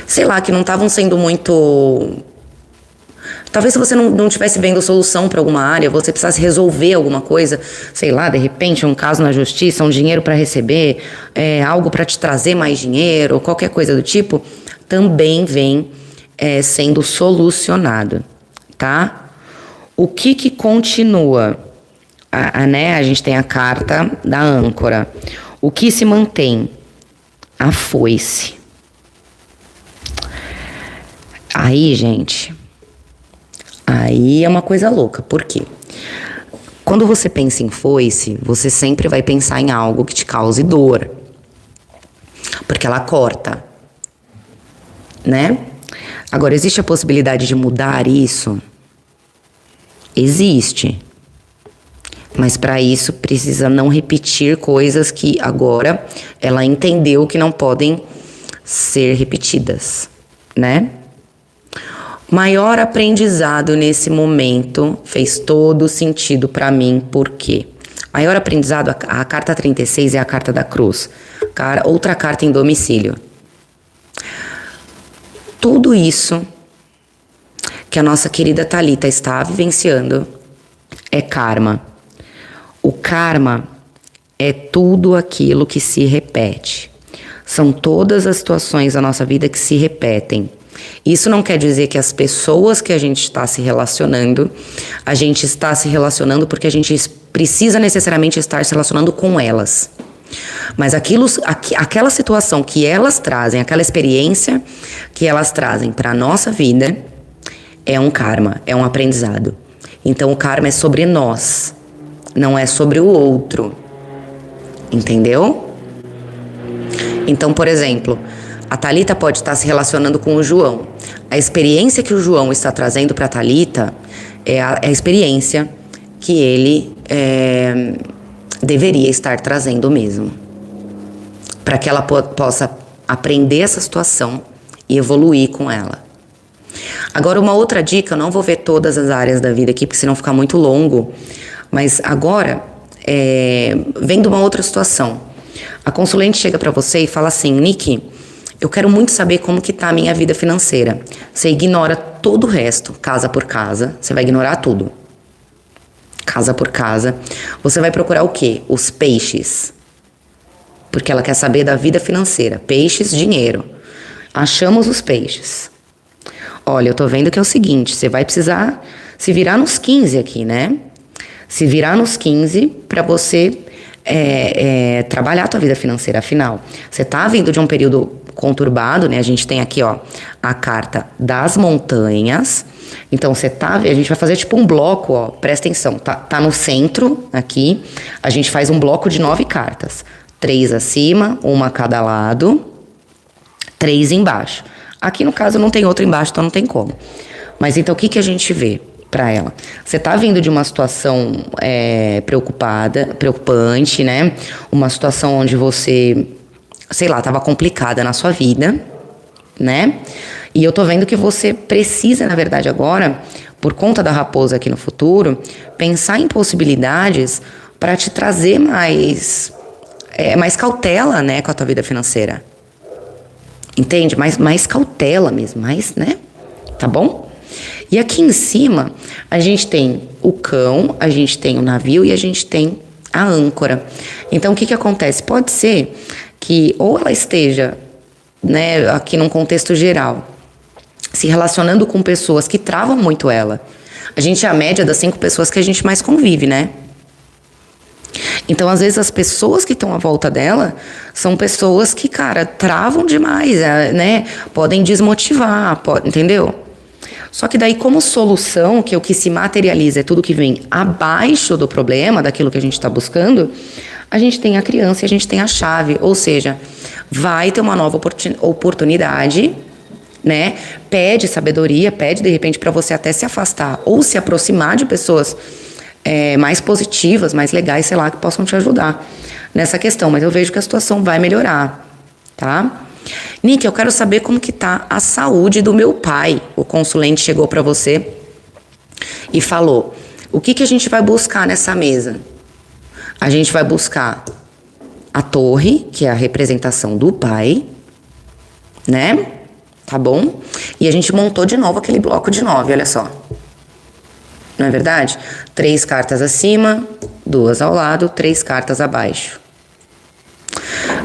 Sei lá, que não estavam sendo muito... Talvez se você não estivesse vendo solução para alguma área, você precisasse resolver alguma coisa, sei lá, de repente um caso na justiça, um dinheiro para receber, algo para te trazer mais dinheiro, ou qualquer coisa do tipo, também vem sendo solucionado, tá? O que continua? Né? A gente tem a carta da âncora. O que se mantém? A foice. Aí, gente... Aí é uma coisa louca, por quê? Quando você pensa em foice, você sempre vai pensar em algo que te cause dor. Porque ela corta, né? Agora, existe a possibilidade de mudar isso? Existe. Mas para isso precisa não repetir coisas que agora ela entendeu que não podem ser repetidas, né? Maior aprendizado nesse momento fez todo sentido para mim, por quê? Maior aprendizado, a carta 36 é a carta da cruz, outra carta em domicílio. Tudo isso que a nossa querida Thalita está vivenciando é karma. O karma é tudo aquilo que se repete. São todas as situações da nossa vida que se repetem. Isso não quer dizer que as pessoas que a gente está se relacionando porque a gente precisa necessariamente estar se relacionando com elas. Mas aquela situação que elas trazem, aquela experiência que elas trazem para a nossa vida, é um karma, é um aprendizado. Então o karma é sobre nós, não é sobre o outro. Entendeu? Então, por exemplo, a Thalita pode estar se relacionando com o João. A experiência que o João está trazendo para a Thalita é a experiência que ele deveria estar trazendo mesmo. Para que ela possa aprender essa situação e evoluir com ela. Agora, uma outra dica, eu não vou ver todas as áreas da vida aqui, porque senão fica muito longo. Mas agora, vem de uma outra situação. A consulente chega para você e fala assim: Nick, eu quero muito saber como que tá a minha vida financeira. Você ignora todo o resto, casa por casa, você vai ignorar tudo. Casa por casa. Você vai procurar o quê? Os peixes. Porque ela quer saber da vida financeira. Peixes, dinheiro. Achamos os peixes. Olha, eu tô vendo que é o seguinte, você vai precisar se virar nos 15 aqui, né? Se virar nos 15 para você trabalhar a tua vida financeira. Afinal, você tá vindo de um período conturbado, né? A gente tem aqui, ó, a carta das montanhas. Então, a gente vai fazer tipo um bloco, ó, presta atenção, tá no centro aqui. A gente faz um bloco de 9 cartas. 3 acima, uma a cada lado, 3 embaixo. Aqui, no caso, não tem outra embaixo, então não tem como. Mas então, o que a gente vê para ela? Você tá vindo de uma situação preocupante, né? Uma situação onde você, sei lá, tava complicada na sua vida, né? E eu tô vendo que você precisa, na verdade, agora, por conta da raposa aqui no futuro, pensar em possibilidades para te trazer mais cautela, né, com a tua vida financeira. Entende? Mais cautela mesmo, né? Tá bom? E aqui em cima, a gente tem o cão, a gente tem o navio e a gente tem a âncora. Então, o que acontece? Pode ser que ou ela esteja, né, aqui num contexto geral, se relacionando com pessoas que travam muito ela. A gente é a média das 5 pessoas que a gente mais convive, né? Então, às vezes, as pessoas que estão à volta dela são pessoas que, cara, travam demais, né? Podem desmotivar, entendeu? Só que daí, como solução, que é o que se materializa, é tudo que vem abaixo do problema, daquilo que a gente está buscando, a gente tem a criança e a gente tem a chave. Ou seja, vai ter uma nova oportunidade, né? Pede sabedoria, pede, de repente, para você até se afastar ou se aproximar de pessoas mais positivas, mais legais, sei lá, que possam te ajudar nessa questão. Mas eu vejo que a situação vai melhorar, tá? Nick, eu quero saber como que tá a saúde do meu pai. O consulente chegou para você e falou: o que a gente vai buscar nessa mesa? A gente vai buscar a torre, que é a representação do pai, né? Tá bom? E a gente montou de novo aquele bloco de 9, olha só. Não é verdade? 3 cartas acima, 2 ao lado, 3 cartas abaixo.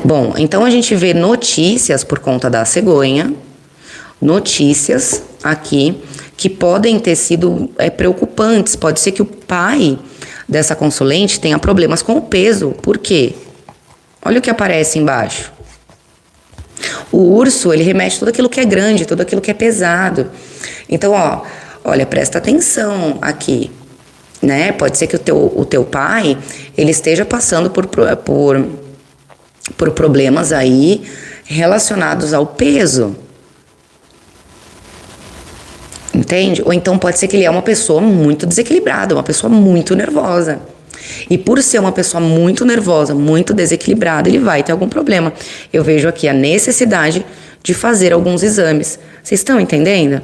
Bom, então a gente vê notícias por conta da cegonha, notícias aqui que podem ter sido preocupantes. Pode ser que o pai dessa consulente tenha problemas com o peso. Por quê? Olha o que aparece embaixo. O urso, ele remete tudo aquilo que é grande, tudo aquilo que é pesado. Então, ó, olha, presta atenção aqui, né? Pode ser que o teu pai, ele esteja passando por problemas aí relacionados ao peso. Entende? Ou então pode ser que ele é uma pessoa muito desequilibrada, uma pessoa muito nervosa. E por ser uma pessoa muito nervosa, muito desequilibrada, ele vai ter algum problema. Eu vejo aqui a necessidade de fazer alguns exames. Vocês estão entendendo?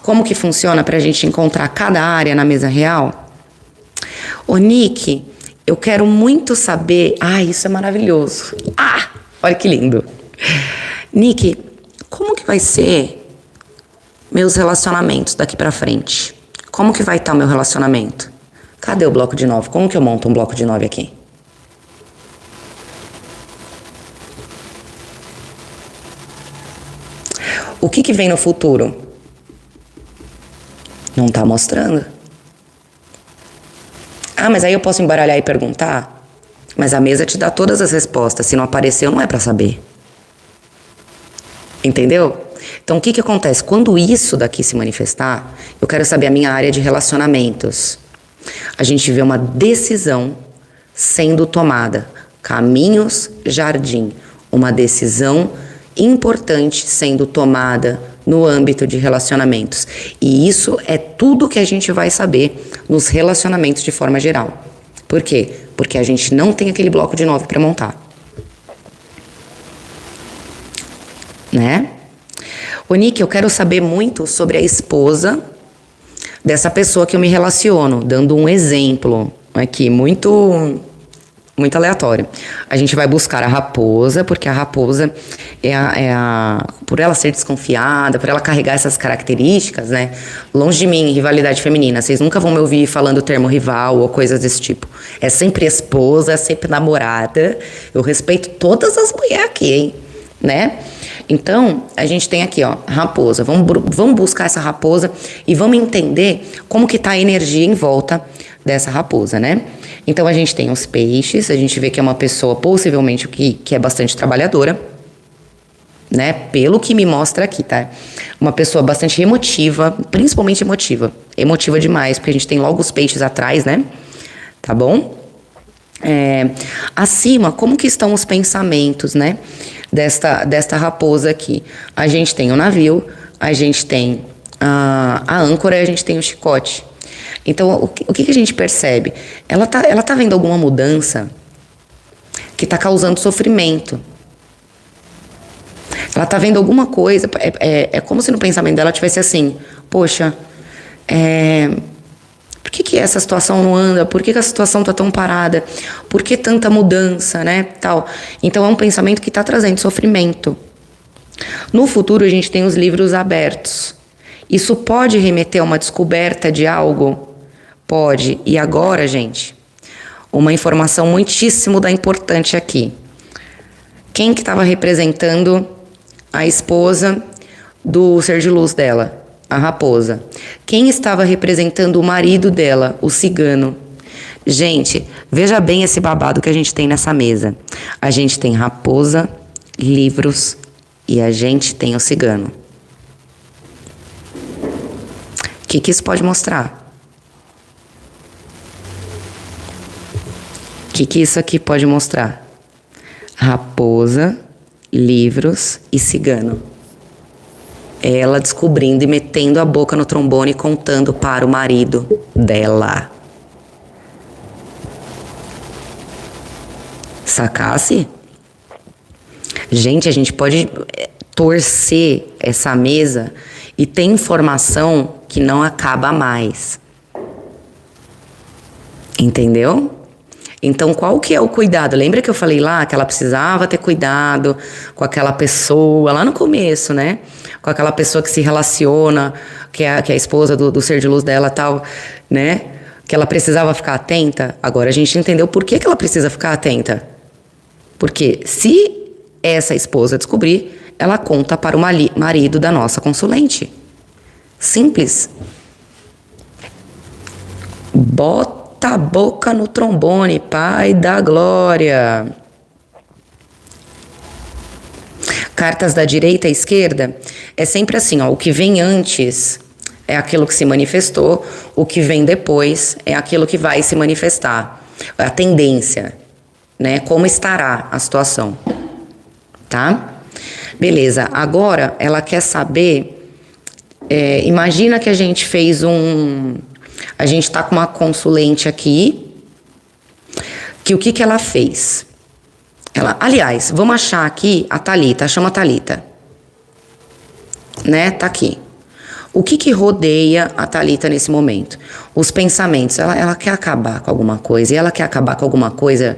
Como que funciona para a gente encontrar cada área na mesa real? Ô, Nick, eu quero muito saber... Ah, isso é maravilhoso. Ah, olha que lindo. Nick, como que vai ser meus relacionamentos daqui para frente? Como que vai estar o meu relacionamento? Cadê o bloco de 9? Como que eu monto um bloco de 9 aqui? O que vem no futuro? Não tá mostrando. Ah, mas aí eu posso embaralhar e perguntar? Mas a mesa te dá todas as respostas. Se não apareceu, não é pra saber. Entendeu? Então, o que acontece? Quando isso daqui se manifestar, eu quero saber a minha área de relacionamentos. A gente vê uma decisão sendo tomada. Caminhos, jardim. Uma decisão importante sendo tomada no âmbito de relacionamentos. E isso é tudo que a gente vai saber nos relacionamentos de forma geral. Por quê? Porque a gente não tem aquele bloco de 9 para montar. Né? Ô, Nick, eu quero saber muito sobre a esposa dessa pessoa que eu me relaciono, dando um exemplo aqui, muito aleatório. A gente vai buscar a raposa, porque a raposa por ela ser desconfiada, por ela carregar essas características, né? Longe de mim, rivalidade feminina. Vocês nunca vão me ouvir falando o termo rival ou coisas desse tipo. É sempre esposa, é sempre namorada. Eu respeito todas as mulheres aqui, hein? Né? Então, a gente tem aqui, ó, raposa. Vamos buscar essa raposa e vamos entender como que tá a energia em volta dessa raposa, né? Então, a gente tem os peixes, a gente vê que é uma pessoa possivelmente que é bastante trabalhadora, né? Pelo que me mostra aqui, tá? Uma pessoa bastante emotiva, principalmente emotiva. Emotiva demais, porque a gente tem logo os peixes atrás, né? Tá bom? Acima, como que estão os pensamentos, né? Desta raposa aqui. A gente tem o navio, a gente tem a âncora e a gente tem o chicote. Então, o que a gente percebe? Ela tá vendo alguma mudança que tá causando sofrimento. Ela tá vendo alguma coisa, é como se no pensamento dela tivesse assim, poxa, por que essa situação não anda? Por que essa situação tá tão parada? Por que tanta mudança, né? Tal. Então é um pensamento que tá trazendo sofrimento. No futuro a gente tem os livros abertos. Isso pode remeter a uma descoberta de algo? Pode. E agora, gente, uma informação muitíssimo importante aqui. Quem que estava representando a esposa do ser de luz dela? A raposa. Quem estava representando o marido dela? O cigano. Gente, veja bem esse babado que a gente tem nessa mesa. A gente tem raposa, livros e a gente tem o cigano. O que isso pode mostrar? O que isso aqui pode mostrar? Raposa, livros e cigano. Ela descobrindo e metendo a boca no trombone e contando para o marido dela. Sacasse? Gente, a gente pode torcer essa mesa e ter informação que não acaba mais. Entendeu? Então, qual que é o cuidado? Lembra que eu falei lá que ela precisava ter cuidado com aquela pessoa, lá no começo, né? Com aquela pessoa que se relaciona, que é a esposa do ser de luz dela e tal, né? Que ela precisava ficar atenta. Agora a gente entendeu por que ela precisa ficar atenta. Porque se essa esposa descobrir, ela conta para o marido da nossa consulente. Simples. Bota a boca no trombone, Pai da glória. Cartas da direita à esquerda é sempre assim, ó, o que vem antes é aquilo que se manifestou, o que vem depois é aquilo que vai se manifestar. A tendência, né? Como estará a situação, tá? Beleza, agora ela quer saber, imagina que a gente fez a gente está com uma consulente aqui, que o que ela fez? Aliás, vamos achar aqui a Thalita, chama a Thalita. Né? Tá aqui. O que rodeia a Thalita nesse momento? Os pensamentos. Ela quer acabar com alguma coisa. E ela quer acabar com alguma coisa.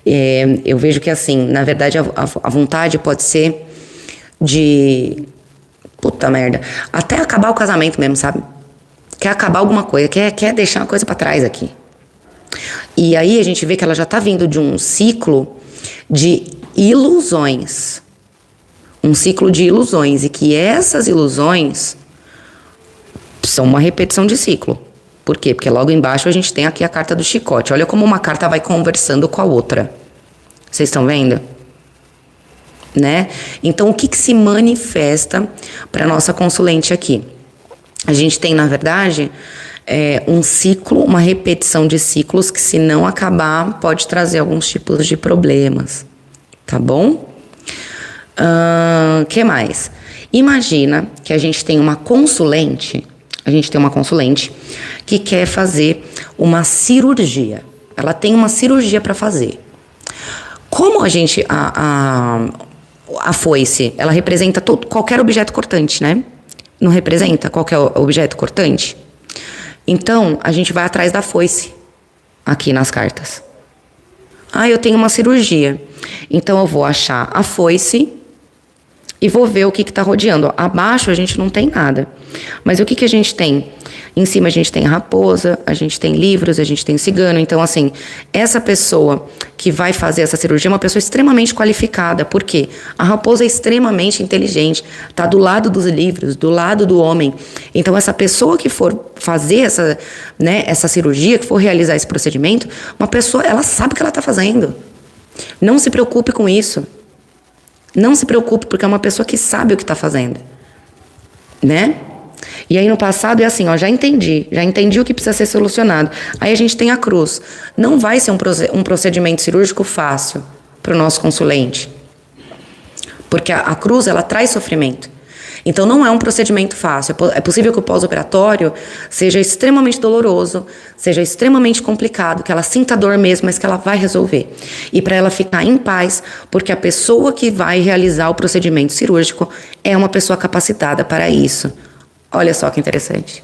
Eu vejo que, assim, na verdade, a vontade pode ser de... Puta merda. Até acabar o casamento mesmo, sabe? Quer acabar alguma coisa. Quer deixar uma coisa pra trás aqui. E aí a gente vê que ela já tá vindo de um ciclo de ilusões. um ciclo de ilusões e que essas ilusões são uma repetição de ciclo. Por quê? Porque logo embaixo a gente tem aqui a carta do chicote. Olha como uma carta vai conversando com a outra. Vocês estão vendo? Né? Então, o que se manifesta para nossa consulente aqui? A gente tem, na verdade, um ciclo, uma repetição de ciclos que, se não acabar, pode trazer alguns tipos de problemas. Tá bom? Que mais? Imagina que a gente tem uma consulente, que quer fazer uma cirurgia. Ela tem uma cirurgia para fazer. Como a gente, a foice, ela representa qualquer objeto cortante, né? Não representa qualquer objeto cortante? Então, a gente vai atrás da foice aqui nas cartas. Eu tenho uma cirurgia. Então, eu vou achar a foice e vou ver o que está rodeando. Abaixo a gente não tem nada. Mas o que a gente tem? Em cima a gente tem raposa, a gente tem livros, a gente tem cigano. Então, assim, essa pessoa que vai fazer essa cirurgia é uma pessoa extremamente qualificada. Por quê? A raposa é extremamente inteligente, está do lado dos livros, do lado do homem. Então, essa pessoa que for fazer essa cirurgia, que for realizar esse procedimento, uma pessoa, ela sabe o que ela está fazendo. Não se preocupe com isso. Não se preocupe, porque é uma pessoa que sabe o que está fazendo. Né? E aí no passado é assim, já entendi o que precisa ser solucionado. Aí a gente tem a cruz. Não vai ser um procedimento cirúrgico fácil para o nosso consulente. Porque a cruz, ela traz sofrimento. Então não é um procedimento fácil. É possível que o pós-operatório seja extremamente doloroso, seja extremamente complicado, que ela sinta dor mesmo, mas que ela vai resolver. E para ela ficar em paz, porque a pessoa que vai realizar o procedimento cirúrgico é uma pessoa capacitada para isso. Olha só que interessante.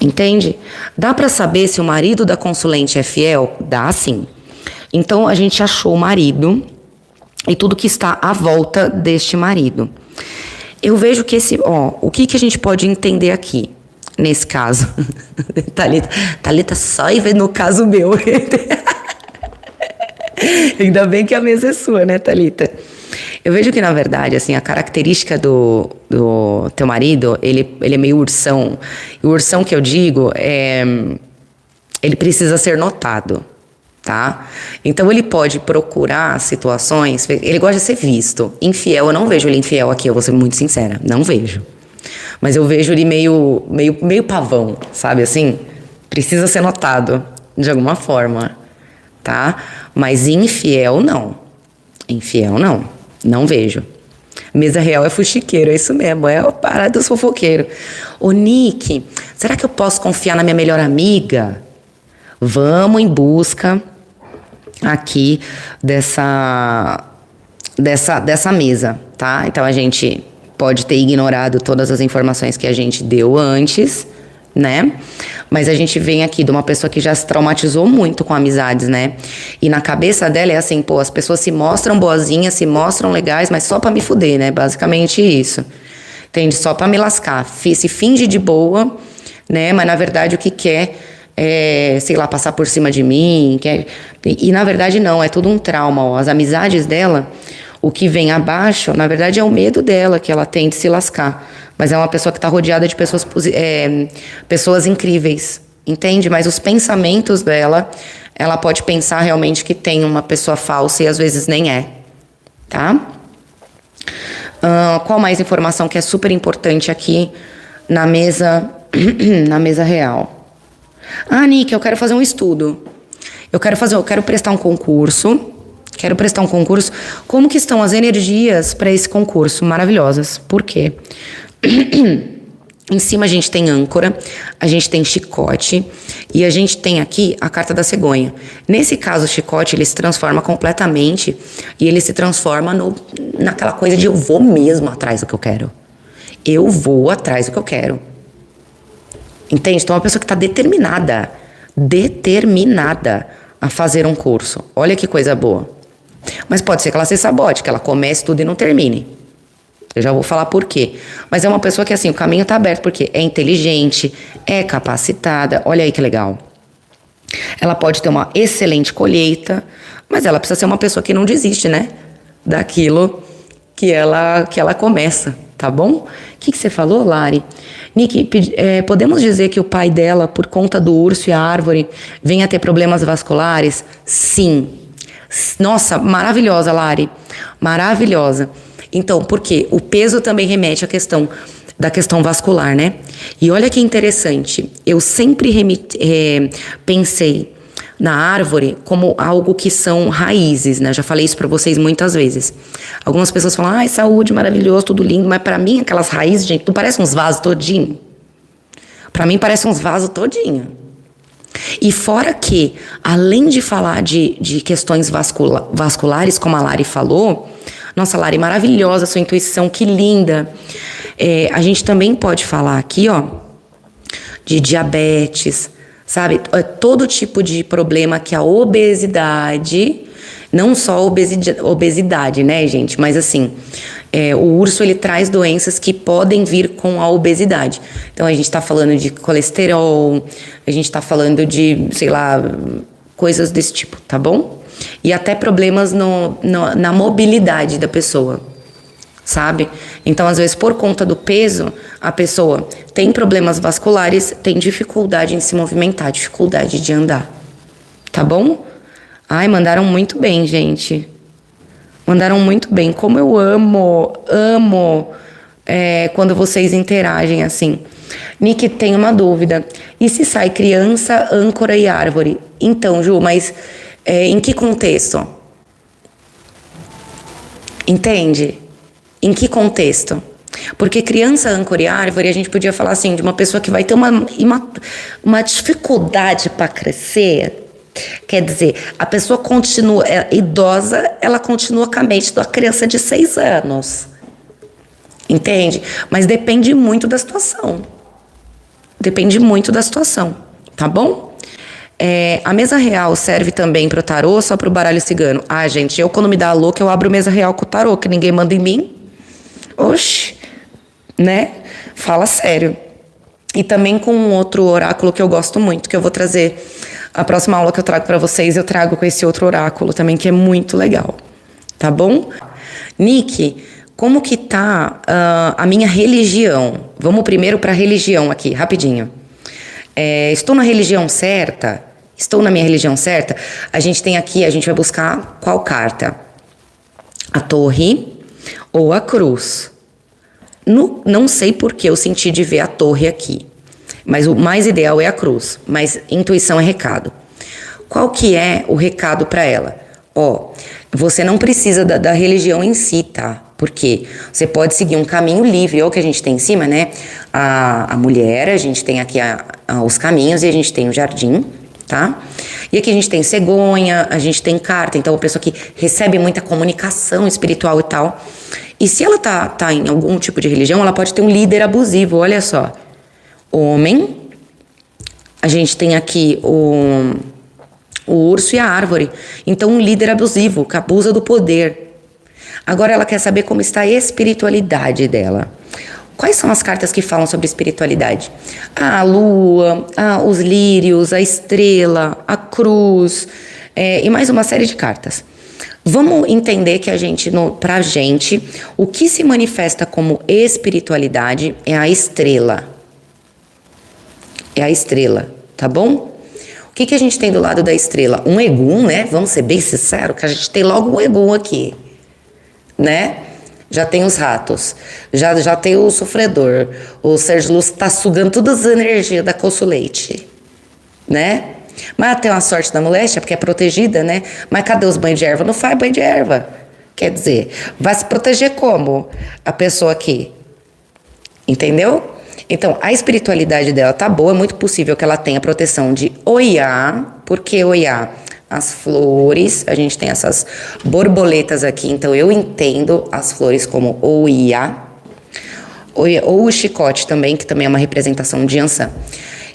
Entende? Dá para saber se o marido da consulente é fiel? Dá sim. Então a gente achou o marido e tudo que está à volta deste marido. Eu vejo que o que a gente pode entender aqui, nesse caso? Thalita só e vê no caso meu. Ainda bem que a mesa é sua, né, Thalita? Eu vejo que, na verdade, assim, a característica do teu marido, ele é meio ursão. E o ursão que eu digo, ele precisa ser notado. Tá? Então ele pode procurar situações, ele gosta de ser visto. Infiel, eu não vejo ele infiel aqui, eu vou ser muito sincera, não vejo. Mas eu vejo ele meio pavão, sabe assim? Precisa ser notado de alguma forma, tá? Mas infiel não. Infiel não vejo. Mesa real é fuxiqueiro, é isso mesmo, é a parada dos fofoqueiros. Ô Nick, será que eu posso confiar na minha melhor amiga? Vamos em busca aqui dessa mesa, tá? Então a gente pode ter ignorado todas as informações que a gente deu antes, né? Mas a gente vem aqui de uma pessoa que já se traumatizou muito com amizades, né? E na cabeça dela é assim, as pessoas se mostram boazinhas, se mostram legais, mas só pra me fuder, né? Basicamente isso. Entende? Só pra me lascar. Se finge de boa, né? Mas na verdade o que quer sei lá, passar por cima de mim. E na verdade não, é tudo um trauma. As amizades dela, o que vem abaixo, na verdade é o medo dela que ela tem de se lascar. Mas é uma pessoa que está rodeada de pessoas incríveis, entende? Mas os pensamentos dela, ela pode pensar realmente que tem uma pessoa falsa e às vezes nem é, tá? Qual mais informação que é super importante aqui na mesa, na mesa real? Nick, eu quero fazer um estudo. Eu quero prestar um concurso. Como que estão as energias para esse concurso? Maravilhosas. Por quê? Em cima a gente tem âncora, a gente tem chicote e a gente tem aqui a carta da cegonha. Nesse caso, o chicote, ele se transforma completamente e ele se transforma naquela coisa de eu vou mesmo atrás do que eu quero. Eu vou atrás do que eu quero. Entende? Então é uma pessoa que está determinada a fazer um curso. Olha que coisa boa. Mas pode ser que ela se sabote, que ela comece tudo e não termine. Eu já vou falar por quê. Mas é uma pessoa que assim, o caminho está aberto, porque é inteligente, é capacitada. Olha aí que legal. Ela pode ter uma excelente colheita, mas ela precisa ser uma pessoa que não desiste, né? daquilo que ela começa, tá bom? O que você falou, Lari? Nick, podemos dizer que o pai dela, por conta do urso e a árvore, vem a ter problemas vasculares? Sim. Nossa, maravilhosa, Lari. Maravilhosa. Então, por quê? O peso também remete à questão da questão vascular, né? E olha que interessante. Eu sempre pensei na árvore como algo que são raízes, né? Já falei isso pra vocês muitas vezes. Algumas pessoas falam, ai, saúde, maravilhoso, tudo lindo, mas pra mim aquelas raízes, gente, não parece uns vasos todinho? Pra mim parece uns vasos todinho. E fora que, além de falar de questões vasculares, como a Lari falou, nossa, Lari, maravilhosa sua intuição, que linda. A gente também pode falar aqui, ó, de diabetes, sabe? Todo tipo de problema que a obesidade, não só a obesidade, né, gente? Mas assim, o urso, ele traz doenças que podem vir com a obesidade. Então, a gente tá falando de colesterol, a gente tá falando de, sei lá, coisas desse tipo, tá bom? E até problemas na mobilidade da pessoa, sabe? Então, às vezes, por conta do peso, a pessoa tem problemas vasculares, tem dificuldade em se movimentar, dificuldade de andar, tá bom? Ai, mandaram muito bem, gente. Mandaram muito bem. Como eu amo quando vocês interagem assim. Nick, tem uma dúvida. E se sai criança, âncora e árvore? Então, Ju, mas em que contexto? Entende? Em que contexto? Porque criança, âncora e árvore, a gente podia falar assim, de uma pessoa que vai ter uma dificuldade para crescer. Quer dizer, a pessoa continua idosa, ela continua com a mente da criança de 6 anos. Entende? Mas depende muito da situação. Depende muito da situação, tá bom? A mesa real serve também pro tarô ou só pro baralho cigano? Ah, gente, eu quando me dá a louca, eu abro mesa real com o tarô, que ninguém manda em mim. Oxi, né? Fala sério. E também com um outro oráculo que eu gosto muito, que eu vou trazer. A próxima aula que eu trago pra vocês, eu trago com esse outro oráculo também, que é muito legal. Tá bom? Nick, como que tá a minha religião? Vamos primeiro pra religião aqui, rapidinho. Estou na religião certa? Estou na minha religião certa? A gente tem aqui, a gente vai buscar qual carta? A torre ou a cruz? Não sei por que eu senti de ver a torre aqui. Mas o mais ideal é a cruz. Mas intuição é recado. Qual que é o recado para ela? Você não precisa da religião em si, tá? Porque você pode seguir um caminho livre, é o que a gente tem em cima, né? A mulher, a gente tem aqui os caminhos e a gente tem o jardim, tá? E aqui a gente tem cegonha, a gente tem carta, então a pessoa que recebe muita comunicação espiritual e tal. E se ela tá em algum tipo de religião, ela pode ter um líder abusivo, olha só. Homem, a gente tem aqui o urso e a árvore. Então, um líder abusivo, que abusa do poder. Agora, ela quer saber como está a espiritualidade dela. Quais são as cartas que falam sobre espiritualidade? A lua, os lírios, a estrela, a cruz, e mais uma série de cartas. Vamos entender que pra gente, o que se manifesta como espiritualidade é a estrela. É a estrela, tá bom? O que a gente tem do lado da estrela? Um Egum, né? Vamos ser bem sinceros, que a gente tem logo um Egum aqui, né? Já tem os ratos, já tem o sofredor. O Sérgio Lúcio tá sugando todas as energias da Consulate, né? Mas tem uma sorte da moléstia, porque é protegida, né? Mas cadê os banhos de erva? Não faz banho de erva. Quer dizer, vai se proteger como a pessoa aqui? Entendeu? Então, a espiritualidade dela tá boa, é muito possível que ela tenha proteção de Oiá. Por que Oiá? As flores, a gente tem essas borboletas aqui, então eu entendo as flores como Oiá. Ou o chicote também, que também é uma representação de Ansan.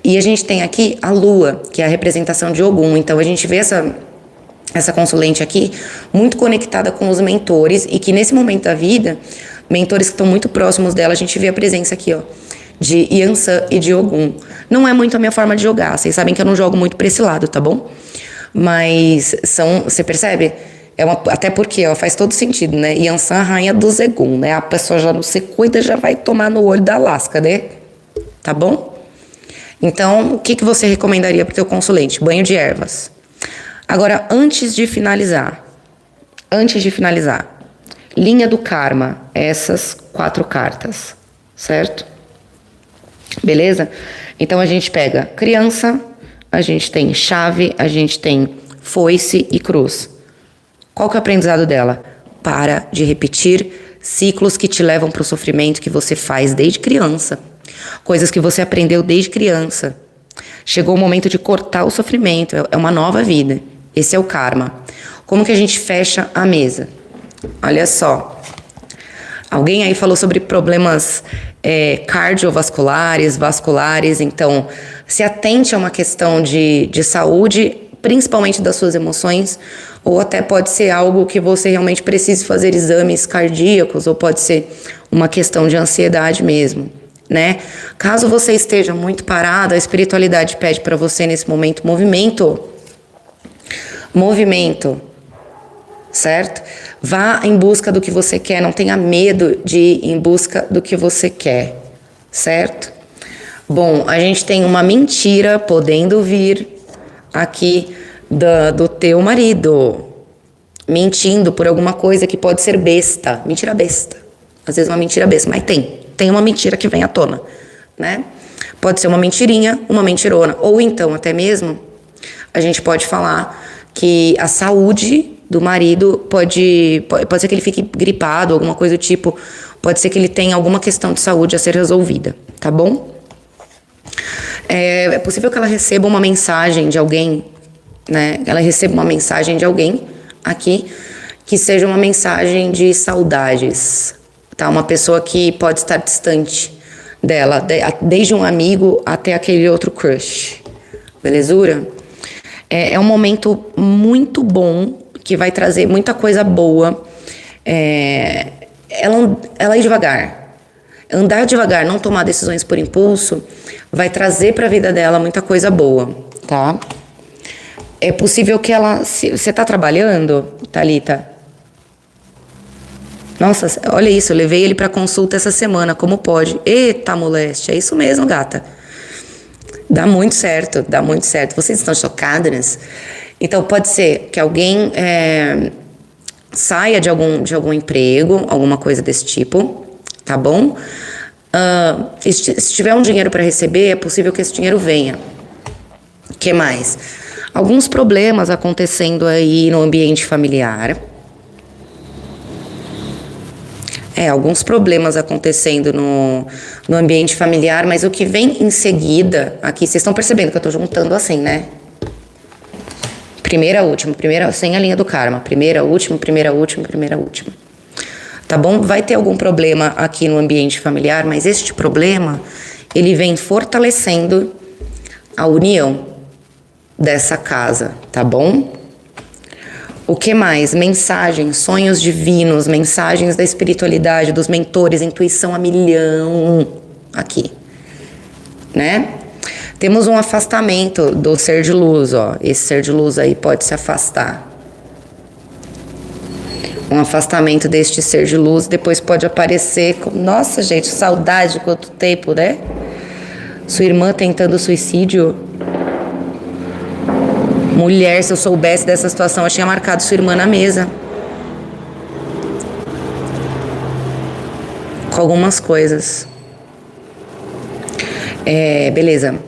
E a gente tem aqui a lua, que é a representação de Ogum. Então, a gente vê essa consulente aqui muito conectada com os mentores e que nesse momento da vida, mentores que estão muito próximos dela, a gente vê a presença aqui, ó, de Yansan e de Ogum. Não é muito a minha forma de jogar, vocês sabem que eu não jogo muito pra esse lado, tá bom? Mas você percebe? Até porque, ó, faz todo sentido, né? Yansan, rainha do Zegum, né? A pessoa já não se cuida, já vai tomar no olho da lasca, né? Tá bom? Então, o que você recomendaria para o teu consulente? Banho de ervas. Agora, antes de finalizar, linha do karma, essas 4 cartas, certo? Beleza? Então, a gente pega criança, a gente tem chave, a gente tem foice e cruz. Qual que é o aprendizado dela? Para de repetir ciclos que te levam para o sofrimento que você faz desde criança. Coisas que você aprendeu desde criança. Chegou o momento de cortar o sofrimento, é uma nova vida. Esse é o karma. Como que a gente fecha a mesa? Olha só. Alguém aí falou sobre problemas cardiovasculares, vasculares. Então, se atente a uma questão de saúde, principalmente das suas emoções, ou até pode ser algo que você realmente precise fazer exames cardíacos, ou pode ser uma questão de ansiedade mesmo, né? Caso você esteja muito parado, a espiritualidade pede para você nesse momento movimento, certo? Vá em busca do que você quer, não tenha medo de ir em busca do que você quer, certo? Bom, a gente tem uma mentira podendo vir aqui do teu marido, mentindo por alguma coisa que pode ser besta, mentira besta, às vezes uma mentira besta, mas tem uma mentira que vem à tona, né? Pode ser uma mentirinha, uma mentirona, ou então até mesmo a gente pode falar que a saúde do marido pode ser que ele fique gripado, alguma coisa do tipo, pode ser que ele tenha alguma questão de saúde a ser resolvida, tá bom? É possível que ela receba uma mensagem de alguém, né? Ela receba uma mensagem de alguém aqui, que seja uma mensagem de saudades, tá? Uma pessoa que pode estar distante dela, desde um amigo até aquele outro crush, belezura? É um momento muito bom, que vai trazer muita coisa boa. Ela ir devagar. Andar devagar, não tomar decisões por impulso, vai trazer para a vida dela muita coisa boa, tá? É possível que ela... Você tá trabalhando, Thalita? Nossa, olha isso, eu levei ele para consulta essa semana, como pode? Eita, moleste, é isso mesmo, gata. Dá muito certo, dá muito certo. Vocês estão chocadas? Então, pode ser que alguém saia de algum emprego, alguma coisa desse tipo, tá bom? Se tiver um dinheiro para receber, é possível que esse dinheiro venha. O que mais? Alguns problemas acontecendo aí no ambiente familiar. Alguns problemas acontecendo no ambiente familiar, mas o que vem em seguida, aqui, vocês estão percebendo que eu estou juntando assim, né? Primeira, última, sem a linha do karma. Primeira, última. Tá bom? Vai ter algum problema aqui no ambiente familiar, mas este problema, ele vem fortalecendo a união dessa casa, tá bom? O que mais? Mensagens, sonhos divinos, mensagens da espiritualidade, dos mentores, intuição a milhão aqui, né? Temos um afastamento do ser de luz, ó. Esse ser de luz aí pode se afastar. Um afastamento deste ser de luz, depois pode aparecer com... Nossa, gente, saudade de quanto tempo, né? Sua irmã tentando suicídio. Mulher, se eu soubesse dessa situação, eu tinha marcado sua irmã na mesa. Com algumas coisas. Beleza.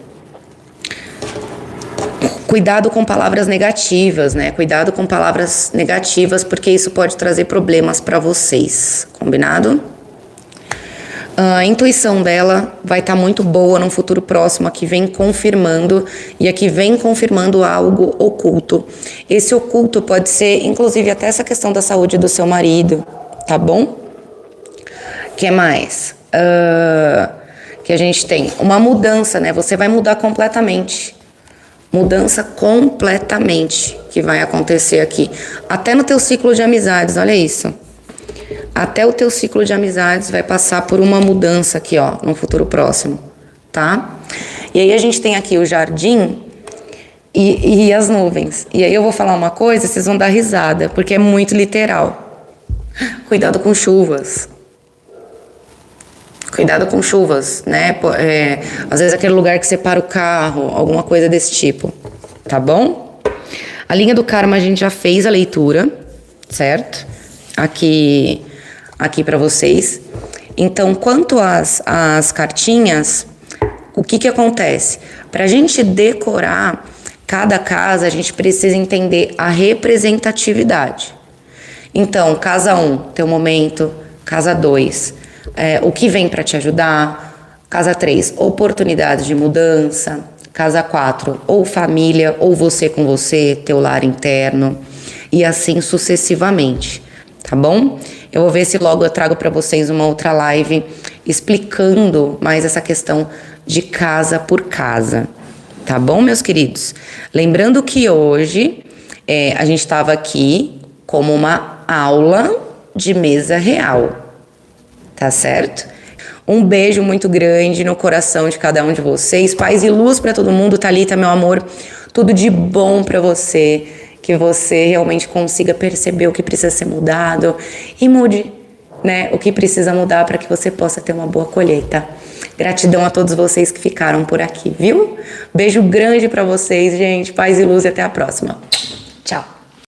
Cuidado com palavras negativas, né? Cuidado com palavras negativas, porque isso pode trazer problemas para vocês. Combinado? A intuição dela vai estar muito boa num futuro próximo, aqui vem confirmando, e aqui vem confirmando algo oculto. Esse oculto pode ser, inclusive, até essa questão da saúde do seu marido, tá bom? O que mais? Que a gente tem uma mudança, né? Você vai mudar completamente. Mudança completamente que vai acontecer aqui. Até no teu ciclo de amizades, olha isso. Até o teu ciclo de amizades vai passar por uma mudança aqui, ó, no futuro próximo, tá? E aí a gente tem aqui o jardim, e as nuvens. E aí eu vou falar uma coisa, vocês vão dar risada, porque é muito literal. Cuidado com chuvas. Cuidado com chuvas, né? Às vezes aquele lugar que você para o carro, alguma coisa desse tipo, tá bom? A linha do karma a gente já fez a leitura, certo? Aqui para vocês. Então, quanto às cartinhas, o que acontece? Pra gente decorar cada casa, a gente precisa entender a representatividade. Então, casa 1, teu momento, casa 2... o que vem para te ajudar, casa 3, oportunidades de mudança, casa 4, ou família, ou você com você, teu lar interno, e assim sucessivamente, tá bom? Eu vou ver se logo eu trago para vocês uma outra live explicando mais essa questão de casa por casa, tá bom, meus queridos? Lembrando que hoje a gente estava aqui como uma aula de mesa real. Tá certo? Um beijo muito grande no coração de cada um de vocês. Paz e luz para todo mundo. Thalita, meu amor, tudo de bom para você. Que você realmente consiga perceber o que precisa ser mudado e mude, né, o que precisa mudar para que você possa ter uma boa colheita. Gratidão a todos vocês que ficaram por aqui, viu? Beijo grande para vocês, gente. Paz e luz e até a próxima. Tchau.